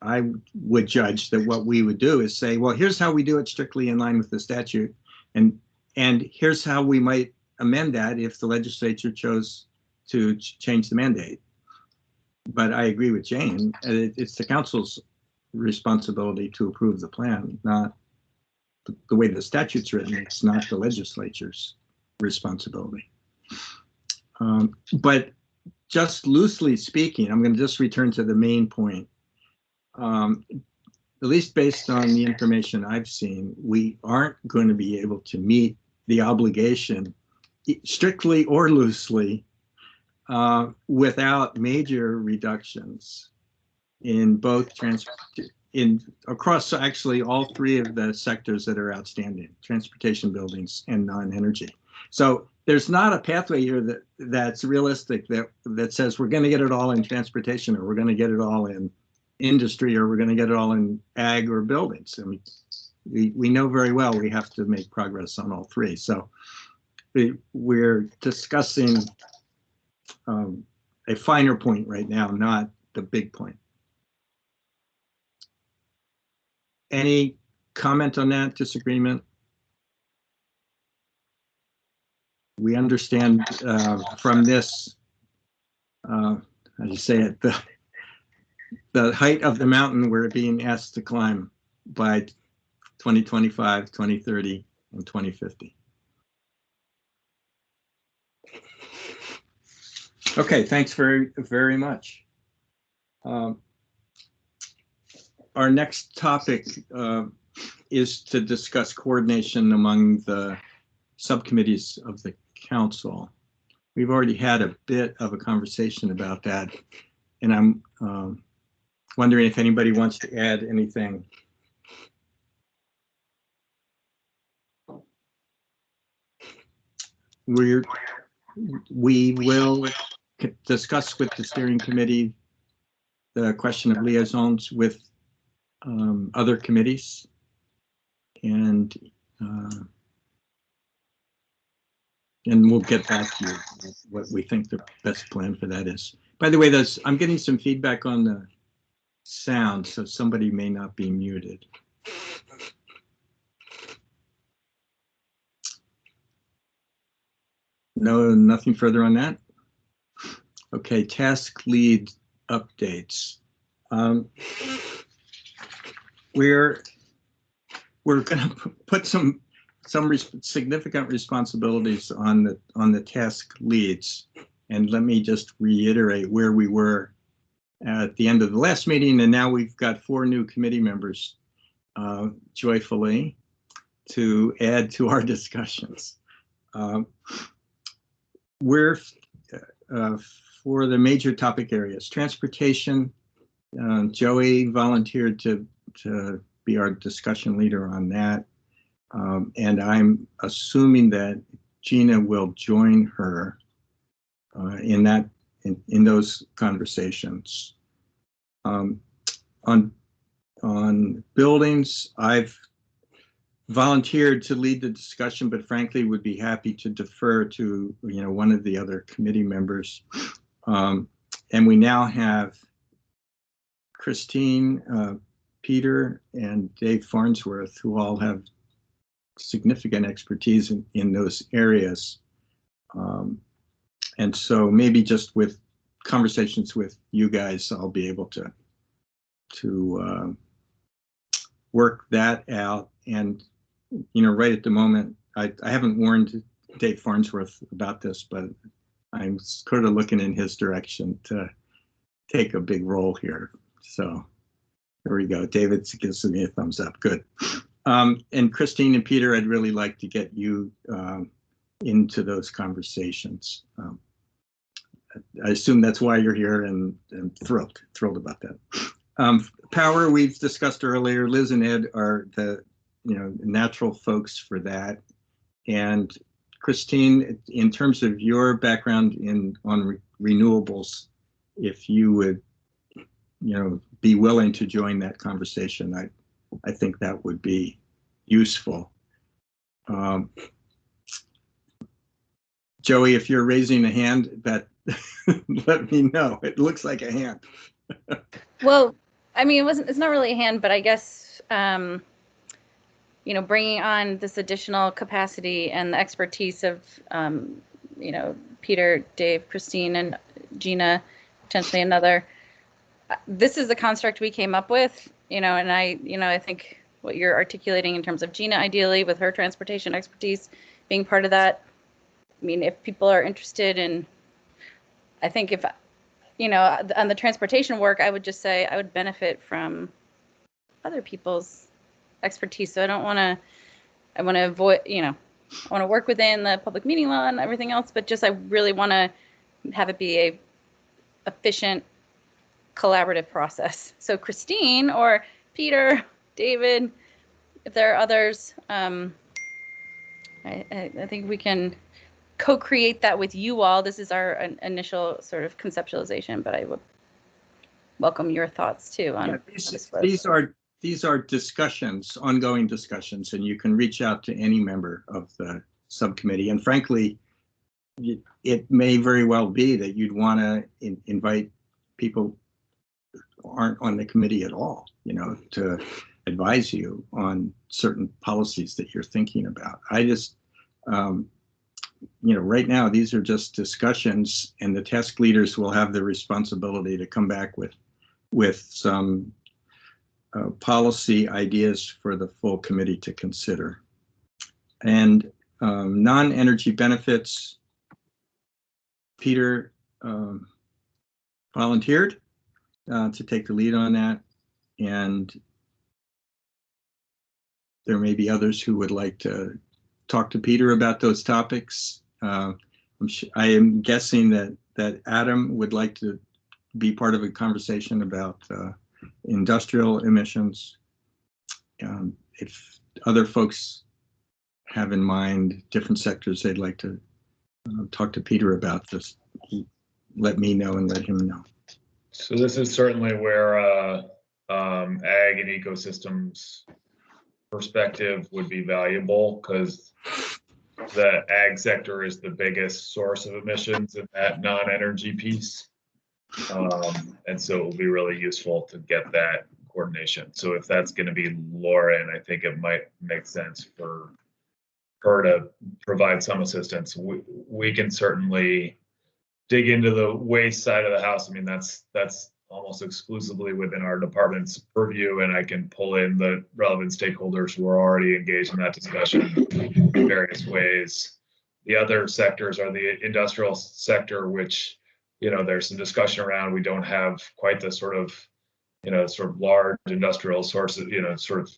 I would judge that what we would do is say, well, here's how we do it strictly in line with the statute, and here's how we might amend that if the legislature chose to change the mandate. But I agree with Jane. It's the council's responsibility to approve the plan, not the way the statute's written. It's not the legislature's responsibility. But just loosely speaking, I'm going to just return to the main point. At least based on the information I've seen, we aren't going to be able to meet the obligation, strictly or loosely, without major reductions in both across actually all three of the sectors that are outstanding: transportation, buildings, and non-energy. So there's not a pathway here that's realistic that says we're going to get it all in transportation, or we're going to get it all in industry, or we're going to get it all in ag or buildings. I mean, we know very well we have to make progress on all three. So we're discussing a finer point right now, not the big point. Any comment on that? Disagreement? We understand from this, how do you say it, the height of the mountain we're being asked to climb by 2025, 2030, and 2050. Okay, thanks very much. Our next topic is to discuss coordination among the subcommittees of the council. We've already had a bit of a conversation about that, and I'm wondering if anybody wants to add anything. We will discuss with the steering committee the question of liaisons with other committees, and we'll get back to you with what we think the best plan for that is. By the way, I'm getting some feedback on the sound, so somebody may not be muted. No, nothing further on that. Okay, task lead updates. We're going to put some significant responsibilities on the task leads, and let me just reiterate where we were at the end of the last meeting, and now we've got 4 new committee members joyfully. to add to our discussions. We're for the major topic areas, transportation. Joey volunteered to be our discussion leader on that. And I'm assuming that Gina will join her in those conversations. On buildings, I've volunteered to lead the discussion, but frankly would be happy to defer to one of the other committee members. And we now have Christine, Peter, and Dave Farnsworth, who all have significant expertise in those areas. And so maybe just with conversations with you guys, I'll be able to work that out. And right at the moment, I haven't warned Dave Farnsworth about this, but I'm sort of looking in his direction to take a big role here. So there we go. David gives me a thumbs up. Good. And Christine and Peter, I'd really like to get you into those conversations. I assume that's why you're here, and thrilled about that. Power, we've discussed earlier. Liz and Ed are the natural folks for that. And Christine, in terms of your background on renewables, if you would be willing to join that conversation, I think that would be useful. Joey, if you're raising a hand, let me know. It looks like a hand. Well, I mean, it's not really a hand, but I guess, bringing on this additional capacity and the expertise of, Peter, Dave, Christine, and Gina, potentially another. This is the construct we came up with, and I think what you're articulating in terms of Gina, ideally, with her transportation expertise being part of that. I mean, if people are interested in, I think if, on the transportation work, I would just say I would benefit from other people's expertise. So I want to avoid, I want to work within the public meeting law and everything else, but just I really want to have it be a efficient, collaborative process. So Christine or Peter, David, if there are others, I think we can co-create that with you all. This is our initial sort of conceptualization, but I would welcome your thoughts too on these are discussions, ongoing discussions, and you can reach out to any member of the subcommittee. And frankly, it may very well be that you'd want to invite people who aren't on the committee at all, to advise you on certain policies that you're thinking about. I just, right now, these are just discussions, and the task leaders will have the responsibility to come back with some policy ideas for the full committee to consider. And non-energy benefits, Peter volunteered to take the lead on that, and there may be others who would like to talk to Peter about those topics. I am guessing that Adam would like to be part of a conversation about industrial emissions. If other folks have in mind different sectors they'd like to talk to Peter about, just let me know and let him know. So this is certainly where ag and ecosystems perspective would be valuable, because the ag sector is the biggest source of emissions in that non-energy piece. And so it will be really useful to get that coordination. So if that's going to be Lauren, I think it might make sense for her to provide some assistance. We can certainly dig into the waste side of the house. I mean, that's almost exclusively within our department's purview, and I can pull in the relevant stakeholders who are already engaged in that discussion in various ways. The other sectors are the industrial sector, which, there's some discussion around. We don't have quite the sort of large industrial sources, sort of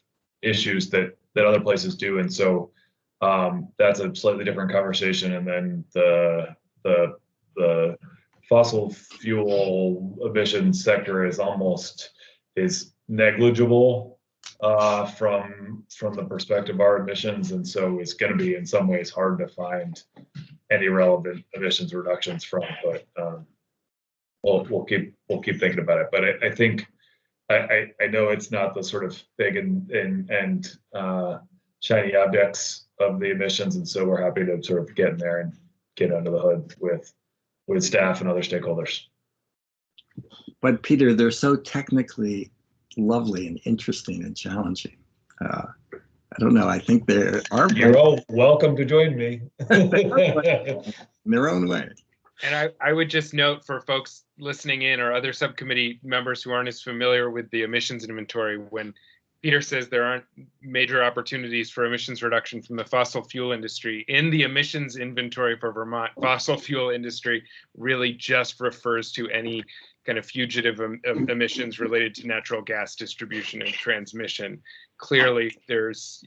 issues that other places do. And so that's a slightly different conversation. And then the fossil fuel emissions sector is negligible from the perspective of our emissions, and so it's going to be in some ways hard to find any relevant emissions reductions from. But we'll keep thinking about it. But I think I know it's not the sort of big and shiny objects of the emissions, and so we're happy to sort of get in there and get under the hood with staff and other stakeholders. But Peter, they're so technically lovely and interesting and challenging. I don't know. I think there are. You're all welcome to join me. In their own way. And I would just note for folks listening in or other subcommittee members who aren't as familiar with the emissions inventory, when Peter says there aren't major opportunities for emissions reduction from the fossil fuel industry, in the emissions inventory for Vermont, fossil fuel industry really just refers to any kind of fugitive emissions related to natural gas distribution and transmission. Clearly, there's,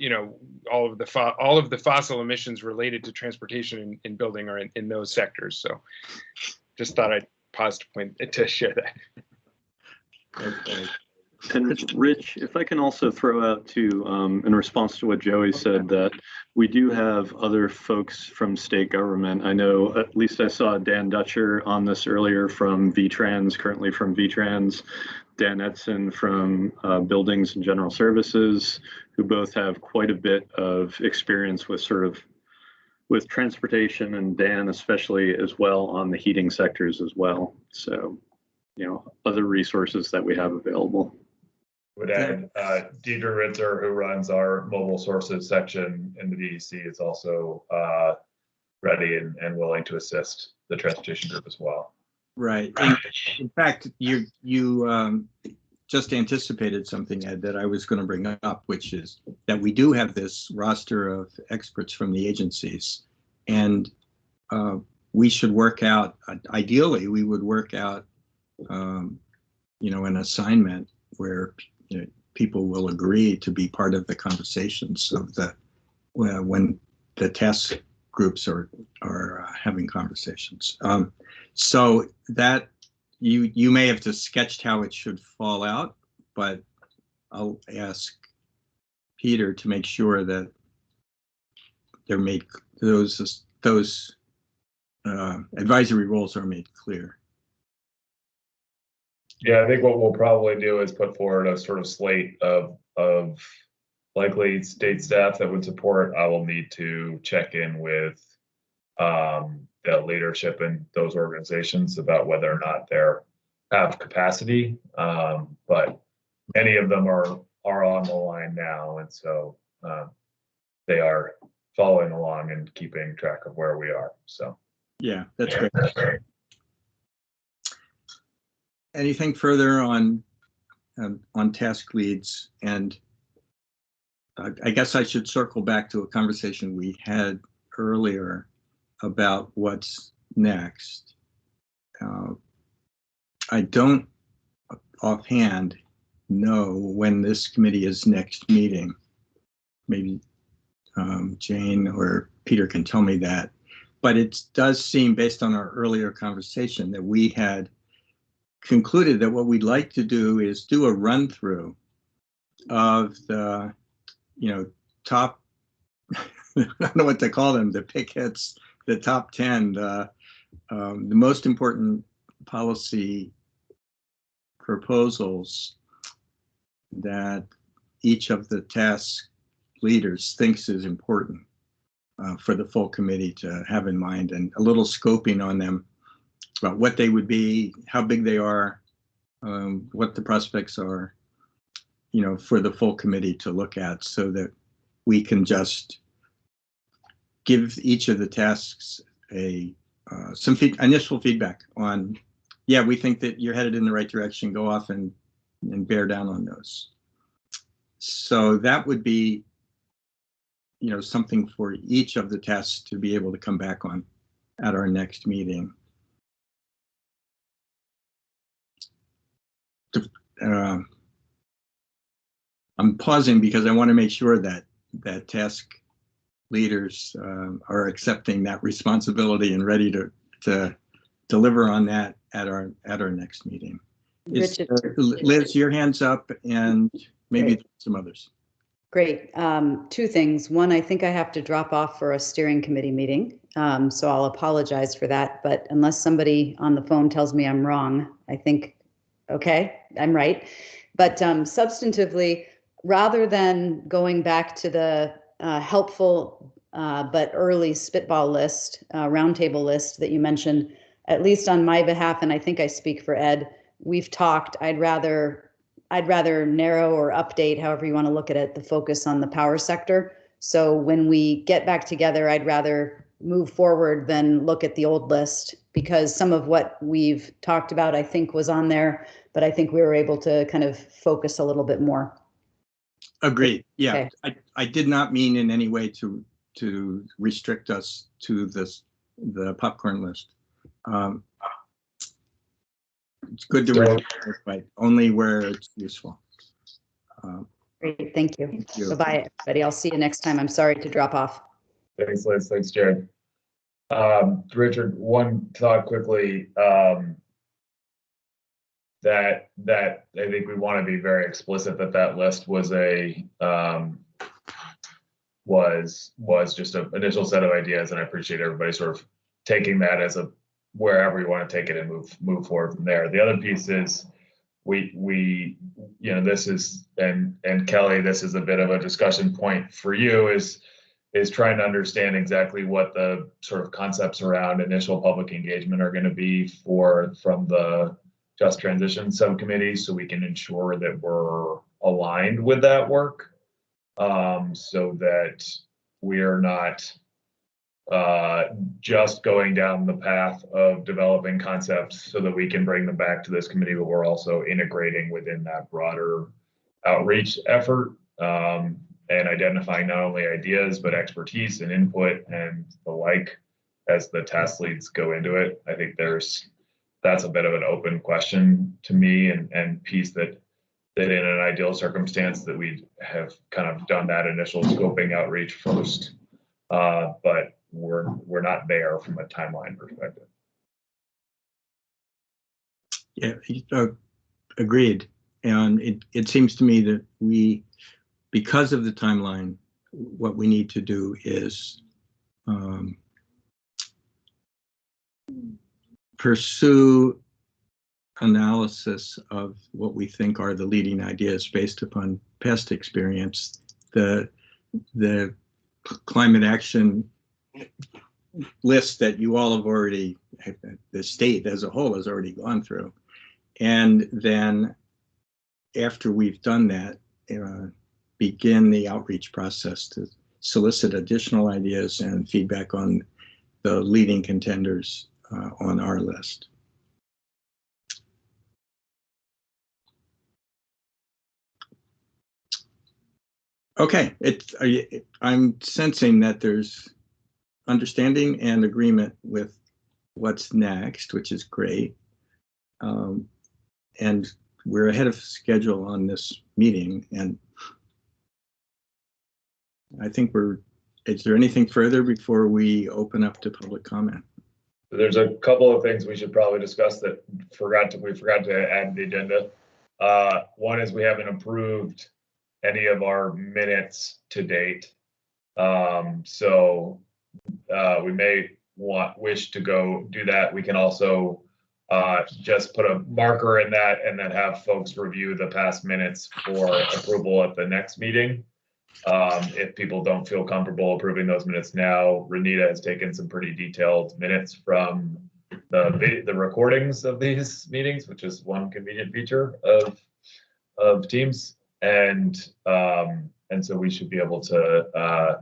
all of the fossil emissions related to transportation and building are in those sectors. So just thought I'd pause to share that. Okay. And Rich, if I can also throw out too, in response to what Joey said, that we do have other folks from state government. I know, at least I saw Dan Dutcher on this earlier from VTrans, currently from VTrans, Dan Edson from Buildings and General Services, who both have quite a bit of experience with with transportation, and Dan especially as well on the heating sectors as well. So, other resources that we have available. Would add Deidre Ritzer, who runs our mobile sources section in the DEC, is also ready and willing to assist the transportation group as well. Right. In fact, you just anticipated something, Ed, that I was going to bring up, which is that we do have this roster of experts from the agencies, and we should work out. Ideally, we would work out, an assignment where people will agree to be part of the conversations of when the task groups are having conversations. So that you may have just sketched how it should fall out, but I'll ask Peter to make sure that they're made, those advisory roles are made clear. Yeah, I think what we'll probably do is put forward a sort of slate of likely state staff that would support. I will need to check in with the leadership in those organizations about whether or not they have capacity. But many of them are on the line now, and so they are following along and keeping track of where we are. So yeah, that's great. Anything further on task leads? And I guess I should circle back to a conversation we had earlier about what's next. I don't offhand know when this committee is next meeting. Maybe Jane or Peter can tell me that. But it does seem, based on our earlier conversation, that we had concluded that what we'd like to do is do a run through of the, top, I don't know what to call them, the pick hits, the top 10, the most important policy proposals that each of the task leaders thinks is important for the full committee to have in mind, and a little scoping on them about what they would be, how big they are, what the prospects are, for the full committee to look at, so that we can just give each of the tasks some initial feedback on, yeah, we think that you're headed in the right direction, go off and bear down on those. So that would be, something for each of the tasks to be able to come back on at our next meeting. I'm pausing because I want to make sure that that task leaders are accepting that responsibility and ready to deliver on that at our next meeting. Richard. Liz, your hand's up, and maybe Great. some others. Great. Two things. One, I think I have to drop off for a steering committee meeting, so I'll apologize for that. But unless somebody on the phone tells me I'm wrong, I think, okay, I'm right. But substantively, rather than going back to the helpful but early spitball list, roundtable list that you mentioned, at least on my behalf, and I think I speak for Ed, we've talked, I'd rather narrow or update, however you want to look at it, the focus on the power sector. So when we get back together, I'd rather move forward than look at the old list, because some of what we've talked about, I think, was on there, but I think we were able to kind of focus a little bit more. Agreed. Yeah, Okay. I did not mean in any way to restrict us to the popcorn list. It's good to refer, but only where it's useful. Great, thank you. Thank you. Bye-bye, everybody. I'll see you next time. I'm sorry to drop off. Thanks, Liz. Thanks, Jared. Richard, one thought quickly, that I think we want to be very explicit that list was was just an initial set of ideas, and I appreciate everybody sort of taking that as a wherever you want to take it and move forward from there. The other piece is we this is, and Kelly, this is a bit of a discussion point for you, is trying to understand exactly what the sort of concepts around initial public engagement are going to be from the Just Transition Subcommittee, so we can ensure that we're aligned with that work, so that we are not just going down the path of developing concepts so that we can bring them back to this committee, but we're also integrating within that broader outreach effort, and identifying not only ideas, but expertise and input and the like as the task leads go into it. I think that's a bit of an open question to me, and piece that in an ideal circumstance that we have kind of done that initial scoping outreach first, but we're not there from a timeline perspective. Yeah, agreed. And it seems to me that because of the timeline, what we need to do is pursue analysis of what we think are the leading ideas based upon past experience. The climate action list that you all have already, the state as a whole has already gone through. And then after we've done that, begin the outreach process to solicit additional ideas and feedback on the leading contenders on our list. Okay, I'm sensing that there's understanding and agreement with what's next, which is great. And we're ahead of schedule on this meeting, and I think is there anything further before we open up to public comment? There's a couple of things we should probably discuss that we forgot to add to the agenda. One is we haven't approved any of our minutes to date. So we may wish to go do that. We can also just put a marker in that and then have folks review the past minutes for approval at the next meeting. If people don't feel comfortable approving those minutes now, Renita has taken some pretty detailed minutes from the recordings of these meetings, which is one convenient feature of Teams, and so we should be able to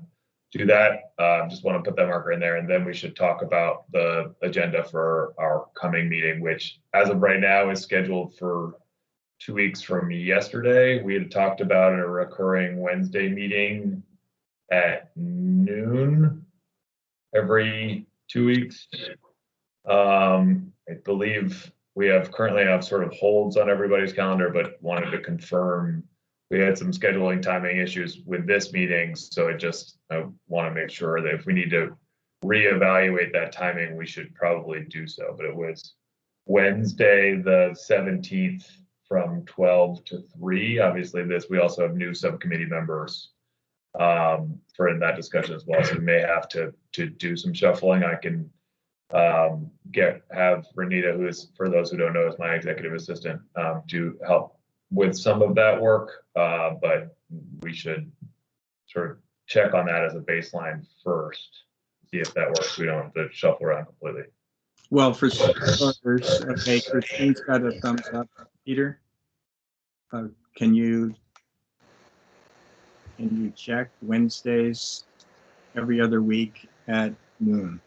do that. Just want to put that marker in there, and then we should talk about the agenda for our coming meeting, which as of right now is scheduled for 2 weeks from yesterday. We had talked about a recurring Wednesday meeting at noon every 2 weeks. I believe we currently have sort of holds on everybody's calendar, but wanted to confirm we had some scheduling timing issues with this meeting, so I want to make sure that if we need to reevaluate that timing, we should probably do so. But it was Wednesday, the 17th from 12 to 3. Obviously, we also have new subcommittee members for in that discussion as well. So we may have to do some shuffling. I can have Renita, who is, for those who don't know, is my executive assistant, to help with some of that work. But we should sort of check on that as a baseline first, see if that works. We don't have to shuffle around completely. Well, for starters, okay, Christine's got a thumbs up. Peter, can you check Wednesdays every other week at noon?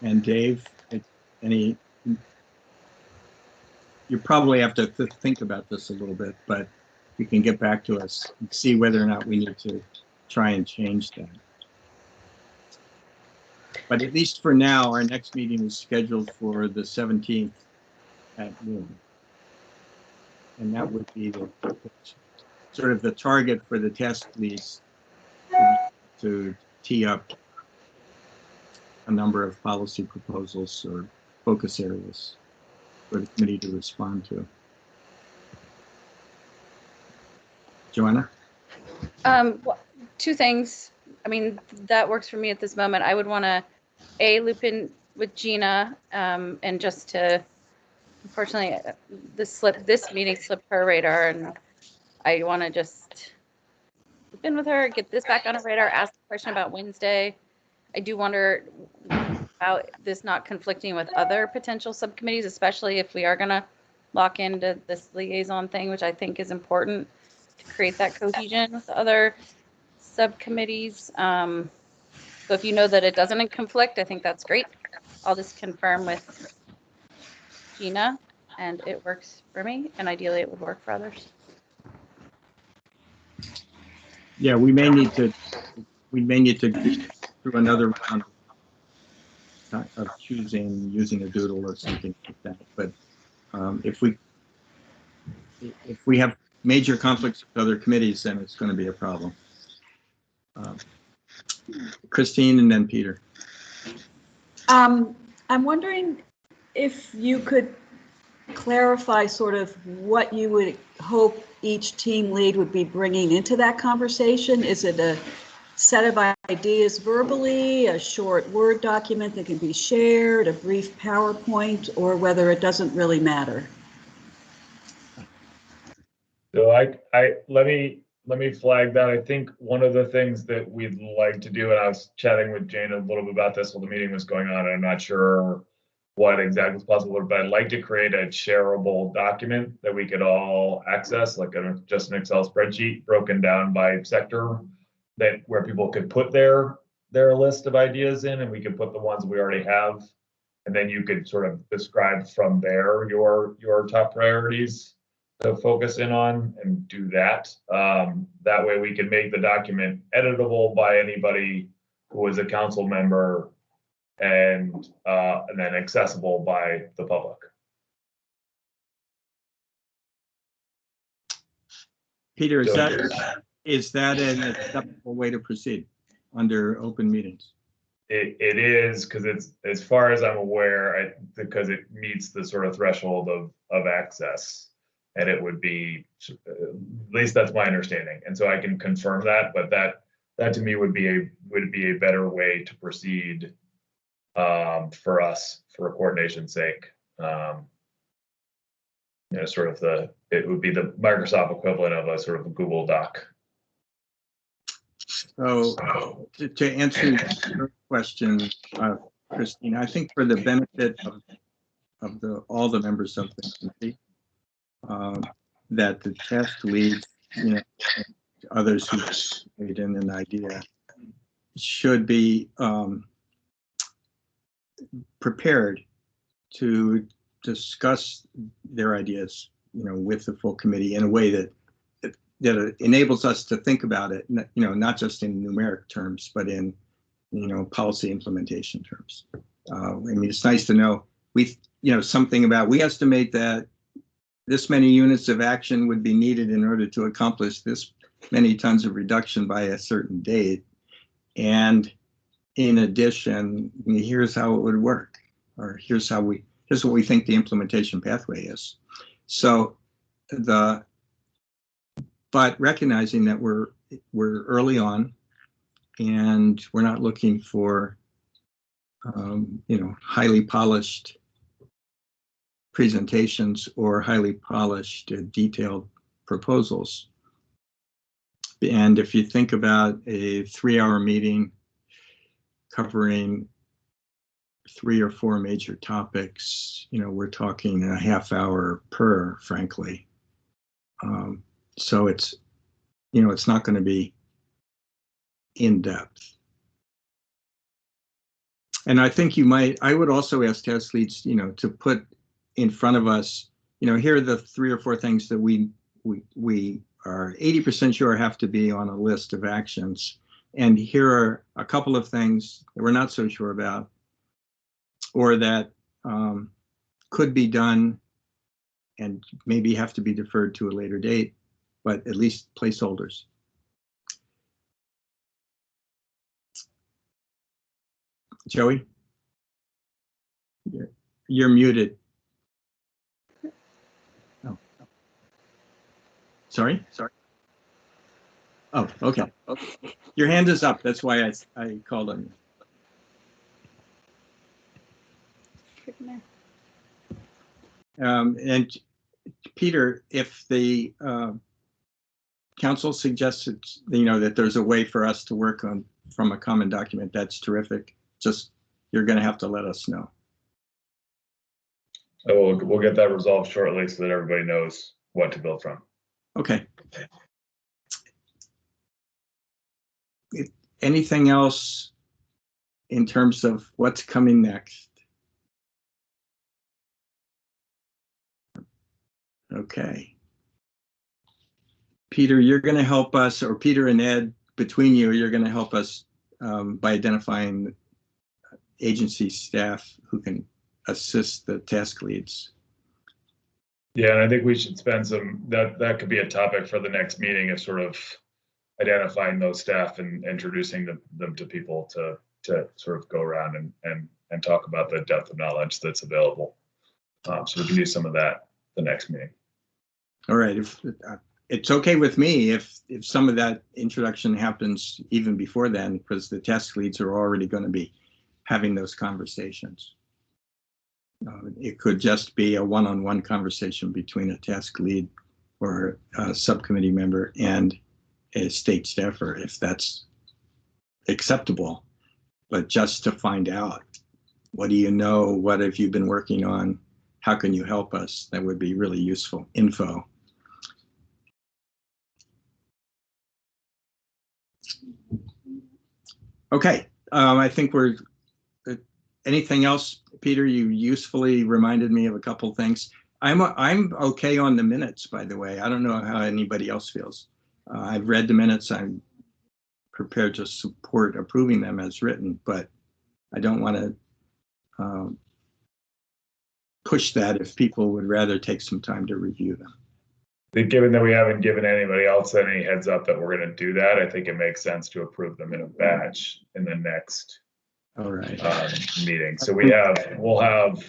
And Dave, you probably have to think about this a little bit, but you can get back to us and see whether or not we need to try and change that. But at least for now, our next meeting is scheduled for the 17th at noon. And that would be sort of the target for the task leads to tee up a number of policy proposals or focus areas for the committee to respond to. Joanna? Well, two things. I mean, that works for me at this moment. I would want to loop in with Gina, and just to, unfortunately, this meeting slipped her radar, and I want to just loop in with her, get this back on her radar, ask a question about Wednesday. I do wonder about this not conflicting with other potential subcommittees, especially if we are going to lock into this liaison thing, which I think is important to create that cohesion with other subcommittees. So if you know that it doesn't conflict, I think that's great. I'll just confirm with Gina, and it works for me, and ideally it would work for others. Yeah, we may need to go through another round of using a doodle or something like that. But if we have major conflicts with other committees, then it's going to be a problem. Christine and then Peter. I'm wondering if you could clarify sort of what you would hope each team lead would be bringing into that conversation. Is it a set of ideas verbally, a short Word document that can be shared, a brief PowerPoint, or whether it doesn't really matter? So let me flag that. I think one of the things that we'd like to do, and I was chatting with Jane a little bit about this while the meeting was going on, and I'm not sure what exactly is possible, but I'd like to create a shareable document that we could all access, like just an Excel spreadsheet broken down by sector, where people could put their list of ideas in, and we could put the ones we already have, and then you could sort of describe from there your top priorities to focus in on and do that. That way we can make the document editable by anybody who is a council member, and then accessible by the public. Peter, is that an acceptable way to proceed under open meetings? It is, because it's, as far as I'm aware, because it meets the sort of threshold of access, and it would be, at least that's my understanding, and so I can confirm that. But that to me would be a better way to proceed for us, for coordination's sake. Sort of it would be the Microsoft equivalent of a sort of a Google Doc. So to answer your question, Christine, I think for the benefit of all the members of the committee, that the task leads, others who made in an idea should be prepared to discuss their ideas, with the full committee in a way that enables us to think about it, not just in numeric terms, but in, policy implementation terms. I mean, it's nice to know something about, we estimate that this many units of action would be needed in order to accomplish this many tons of reduction by a certain date. And in addition, here's how it would work, or here's what we think the implementation pathway is. So but recognizing that we're early on, and we're not looking for highly polished presentations or highly polished detailed proposals. And if you think about a 3-hour meeting covering 3 or 4 major topics, we're talking a half hour per, frankly. So it's not going to be in depth. And I think I would also ask task leads, to put in front of us, here are the 3 or 4 things that we are 80% sure have to be on a list of actions. And here are a couple of things that we're not so sure about, or that could be done and maybe have to be deferred to a later date, but at least placeholders. Joey? You're muted. Oh. Sorry? Oh, okay. Your hand is up. That's why I called on you. And Peter, if the council suggests that there's a way for us to work from a common document, that's terrific. Just, you're going to have to let us know. So we'll get that resolved shortly so that everybody knows what to build from. Okay. Anything else in terms of what's coming next? Okay. Peter, you're going to help us, or Peter and Ed, between you're going to help us by identifying agency staff who can assist the task leads. Yeah, and I think we should spend that could be a topic for the next meeting, of sort of identifying those staff and introducing them to people to sort of go around and talk about the depth of knowledge that's available. So we can do some of that the next meeting. All right, if it's okay with me if some of that introduction happens even before then, because the task leads are already going to be having those conversations. It could just be a one-on-one conversation between a task lead or a subcommittee member and a state staffer, if that's acceptable. But just to find out, what do you know? What have you been working on? How can you help us? That would be really useful info. Okay, I think anything else, Peter? You usefully reminded me of a couple things. I'm okay on the minutes, by the way. I don't know how anybody else feels. I've read the minutes. I'm prepared to support approving them as written, but I don't want to push that if people would rather take some time to review them. Given that we haven't given anybody else any heads up that we're going to do that, I think it makes sense to approve them in a batch in the next meeting. So we'll have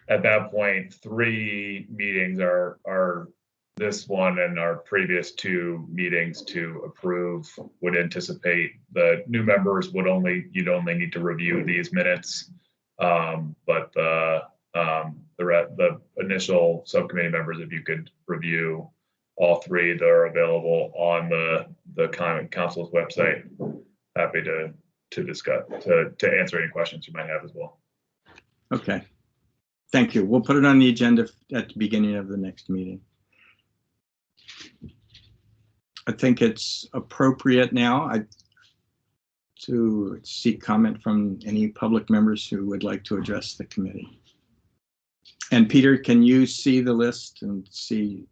at that point 3 meetings are this one and our previous 2 meetings to approve. Would anticipate the new members you'd only need to review these minutes, but the initial subcommittee members, if you could review all 3 that are available on the council's website, happy to discuss, to answer any questions you might have as well. Okay, thank you. We'll put it on the agenda at the beginning of the next meeting. I think it's appropriate now to seek comment from any public members who would like to address the committee. And Peter, can you see the list and see?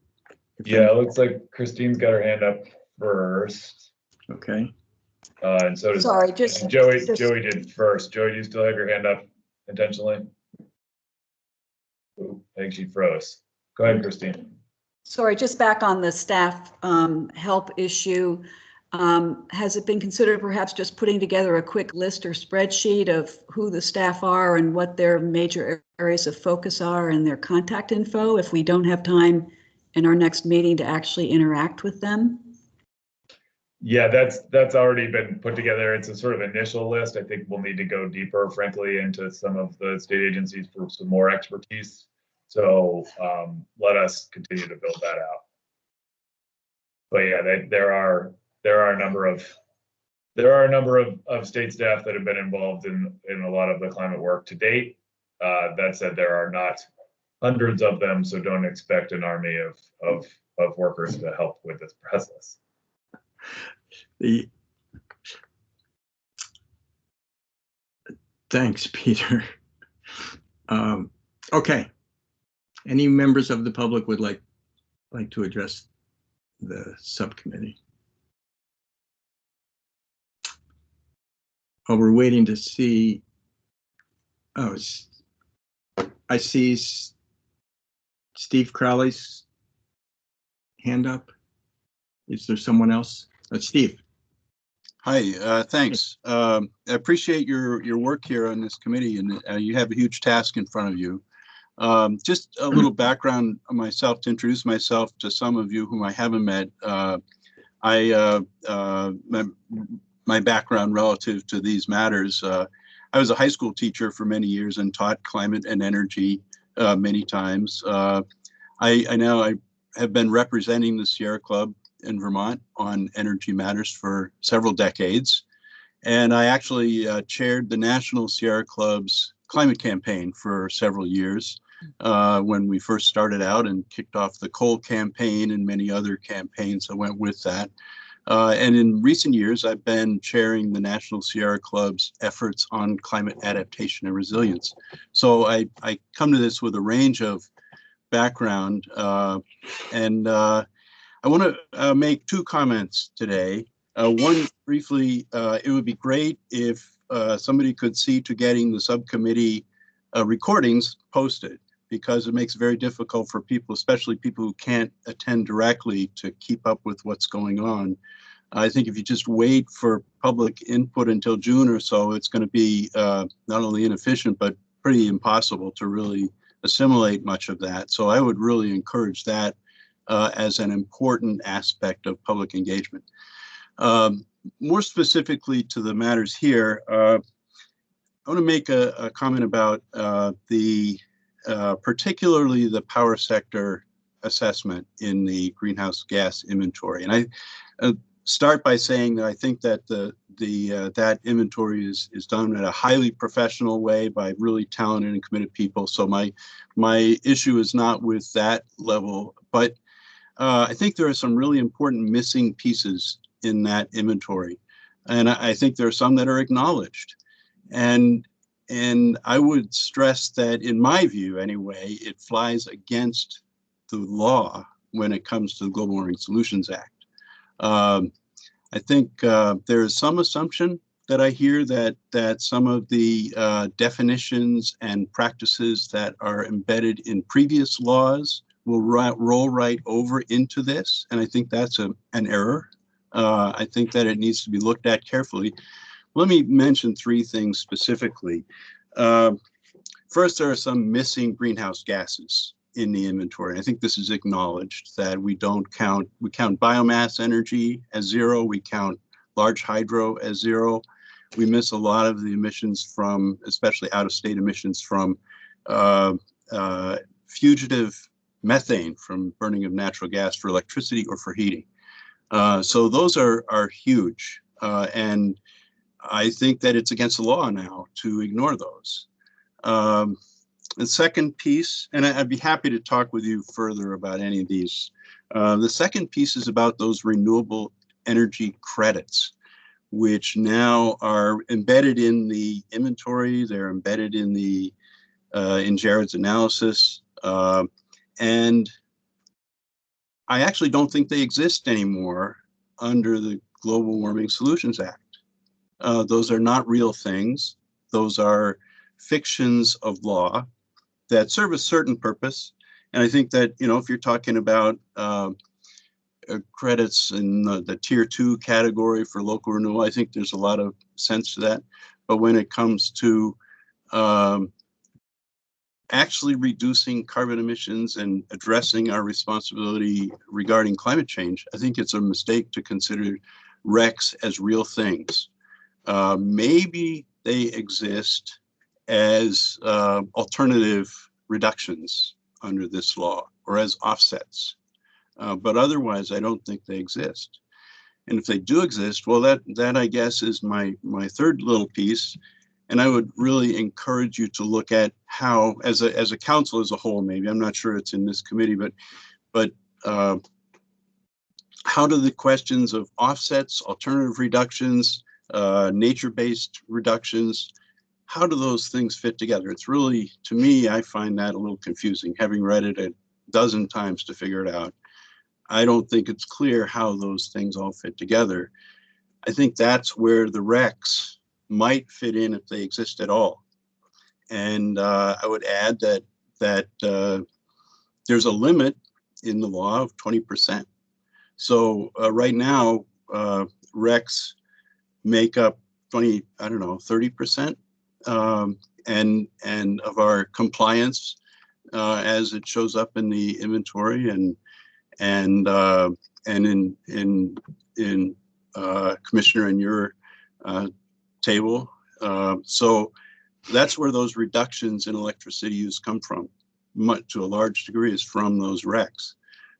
Yeah, it looks like Christine's got her hand up first. Okay. And so does Joey did first. Joey, do you still have your hand up intentionally? Ooh, I think she froze. Go ahead, Christine. Sorry, just back on the staff help issue. Has it been considered perhaps just putting together a quick list or spreadsheet of who the staff are and what their major areas of focus are and their contact info if we don't have time in our next meeting to actually interact with them? Yeah, that's already been put together. It's a sort of initial list. I think we'll need to go deeper, frankly, into some of the state agencies for some more expertise. So let us continue to build that out. But yeah, there are a number of state staff that have been involved in a lot of the climate work to date. That said, there are not hundreds of them, so don't expect an army of workers to help with this process. Thanks, Peter. Okay. Any members of the public would like to address the subcommittee? Oh, we're waiting to see. Oh, I see Steve Crowley's hand up. Is there someone else? Steve. Hi, thanks. I appreciate your work here on this committee, and you have a huge task in front of you. Just a little background on myself to introduce myself to some of you whom I haven't met. My background relative to these matters, I was a high school teacher for many years and taught climate and energy many times. I now have been representing the Sierra Club in Vermont on energy matters for several decades. And I actually chaired the National Sierra Club's climate campaign for several years when we first started out, and kicked off the coal campaign and many other campaigns that went with that. And in recent years, I've been chairing the National Sierra Club's efforts on climate adaptation and resilience. So I come to this with a range of background, and I want to make two comments today. One, briefly, it would be great if somebody could see to getting the subcommittee recordings posted, because it makes it very difficult for people, especially people who can't attend directly, to keep up with what's going on. I think if you just wait for public input until June or so, it's going to be not only inefficient, but pretty impossible to really assimilate much of that. So I would really encourage that as an important aspect of public engagement. More specifically to the matters here, I want to make a comment about particularly the power sector assessment in the greenhouse gas inventory. And I start by saying that I think that that inventory is done in a highly professional way by really talented and committed people. So my issue is not with that level, but I think there are some really important missing pieces in that inventory. And I think there are some that are acknowledged. And I would stress that, in my view anyway, it flies against the law when it comes to the Global Warming Solutions Act. I think there is some assumption that I hear that some of the definitions and practices that are embedded in previous laws will roll right over into this. And I think that's an error. I think that it needs to be looked at carefully. Let me mention three things specifically. First, there are some missing greenhouse gases in the inventory. I think this is acknowledged, that we count biomass energy as zero, we count large hydro as zero. We miss a lot of the emissions from, especially out-of-state emissions from fugitive methane from burning of natural gas for electricity or for heating. So those are huge. And I think that it's against the law now to ignore those. The second piece, and I'd be happy to talk with you further about any of these. The second piece is about those renewable energy credits, which now are embedded in the inventory. They're embedded in in Jared's analysis. And I actually don't think they exist anymore under the Global Warming Solutions Act. Those are not real things. Those are fictions of law that serve a certain purpose. And I think that, you know, if you're talking about credits in the tier 2 category for local renewal, I think there's a lot of sense to that. But when it comes to actually reducing carbon emissions and addressing our responsibility regarding climate change, I think it's a mistake to consider RECs as real things. Maybe they exist as alternative reductions under this law or as offsets. But otherwise, I don't think they exist. And if they do exist, well, that I guess is my third little piece. And I would really encourage you to look at how, as a council as a whole, maybe, I'm not sure it's in this committee, but how do the questions of offsets, alternative reductions, nature-based reductions, how do those things fit together? It's really, to me, I find that a little confusing, having read it a dozen times to figure it out. I don't think it's clear how those things all fit together. I think that's where the RECs might fit in if they exist at all. And I would add that there's a limit in the law of 20%. So right now, RECs make up 30%, and of our compliance as it shows up in the inventory and in Commissioner, in your table. So that's where those reductions in electricity use come from, to a large degree, is from those RECs.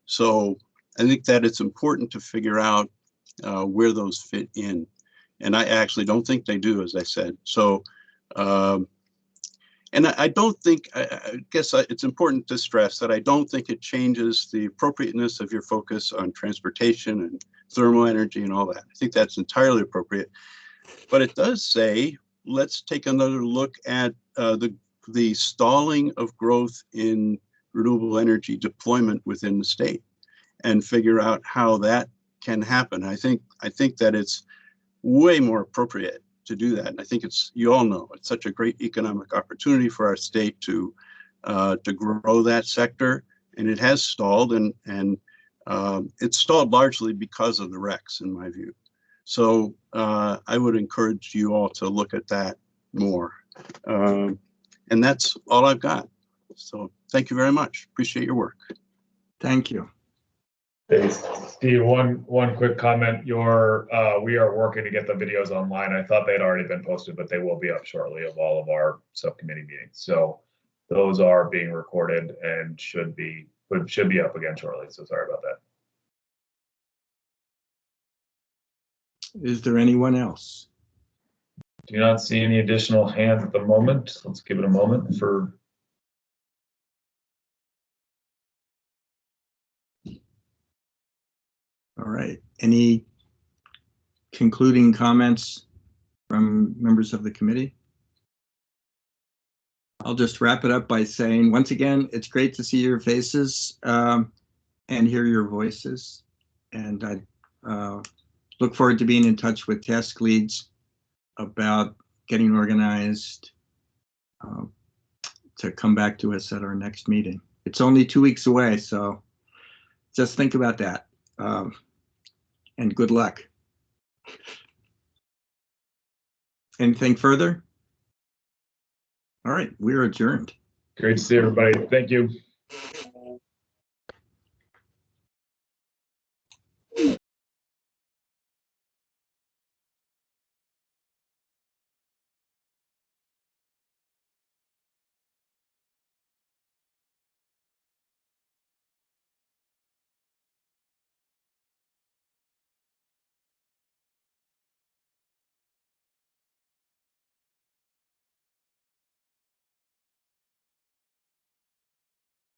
So I think that it's important to figure out where those fit in. And I actually don't think they do, as I said. So, and I don't think, I guess it's important to stress that I don't think it changes the appropriateness of your focus on transportation and thermal energy and all that. I think that's entirely appropriate. But it does say, let's take another look at the stalling of growth in renewable energy deployment within the state and figure out how that can happen. I think that it's way more appropriate to do that. And I think you all know, it's such a great economic opportunity for our state to grow that sector. And it has stalled, and it's stalled largely because of the RECs, in my view. So I would encourage you all to look at that more. And that's all I've got. So thank you very much. Appreciate your work. Thank you. Hey, Steve, one quick comment. We are working to get the videos online. I thought they'd already been posted, but they will be up shortly, of all of our subcommittee meetings. So those are being recorded and should be up again shortly. So sorry about that. Is there anyone else? Do not see any additional hands at the moment. Let's give it a moment for. All right. Any concluding comments from members of the committee? I'll just wrap it up by saying, once again, it's great to see your faces and hear your voices. And I look forward to being in touch with task leads about getting organized to come back to us at our next meeting. It's only 2 weeks away, so just think about that. And good luck. Anything further? All right, we're adjourned. Great to see everybody. Thank you.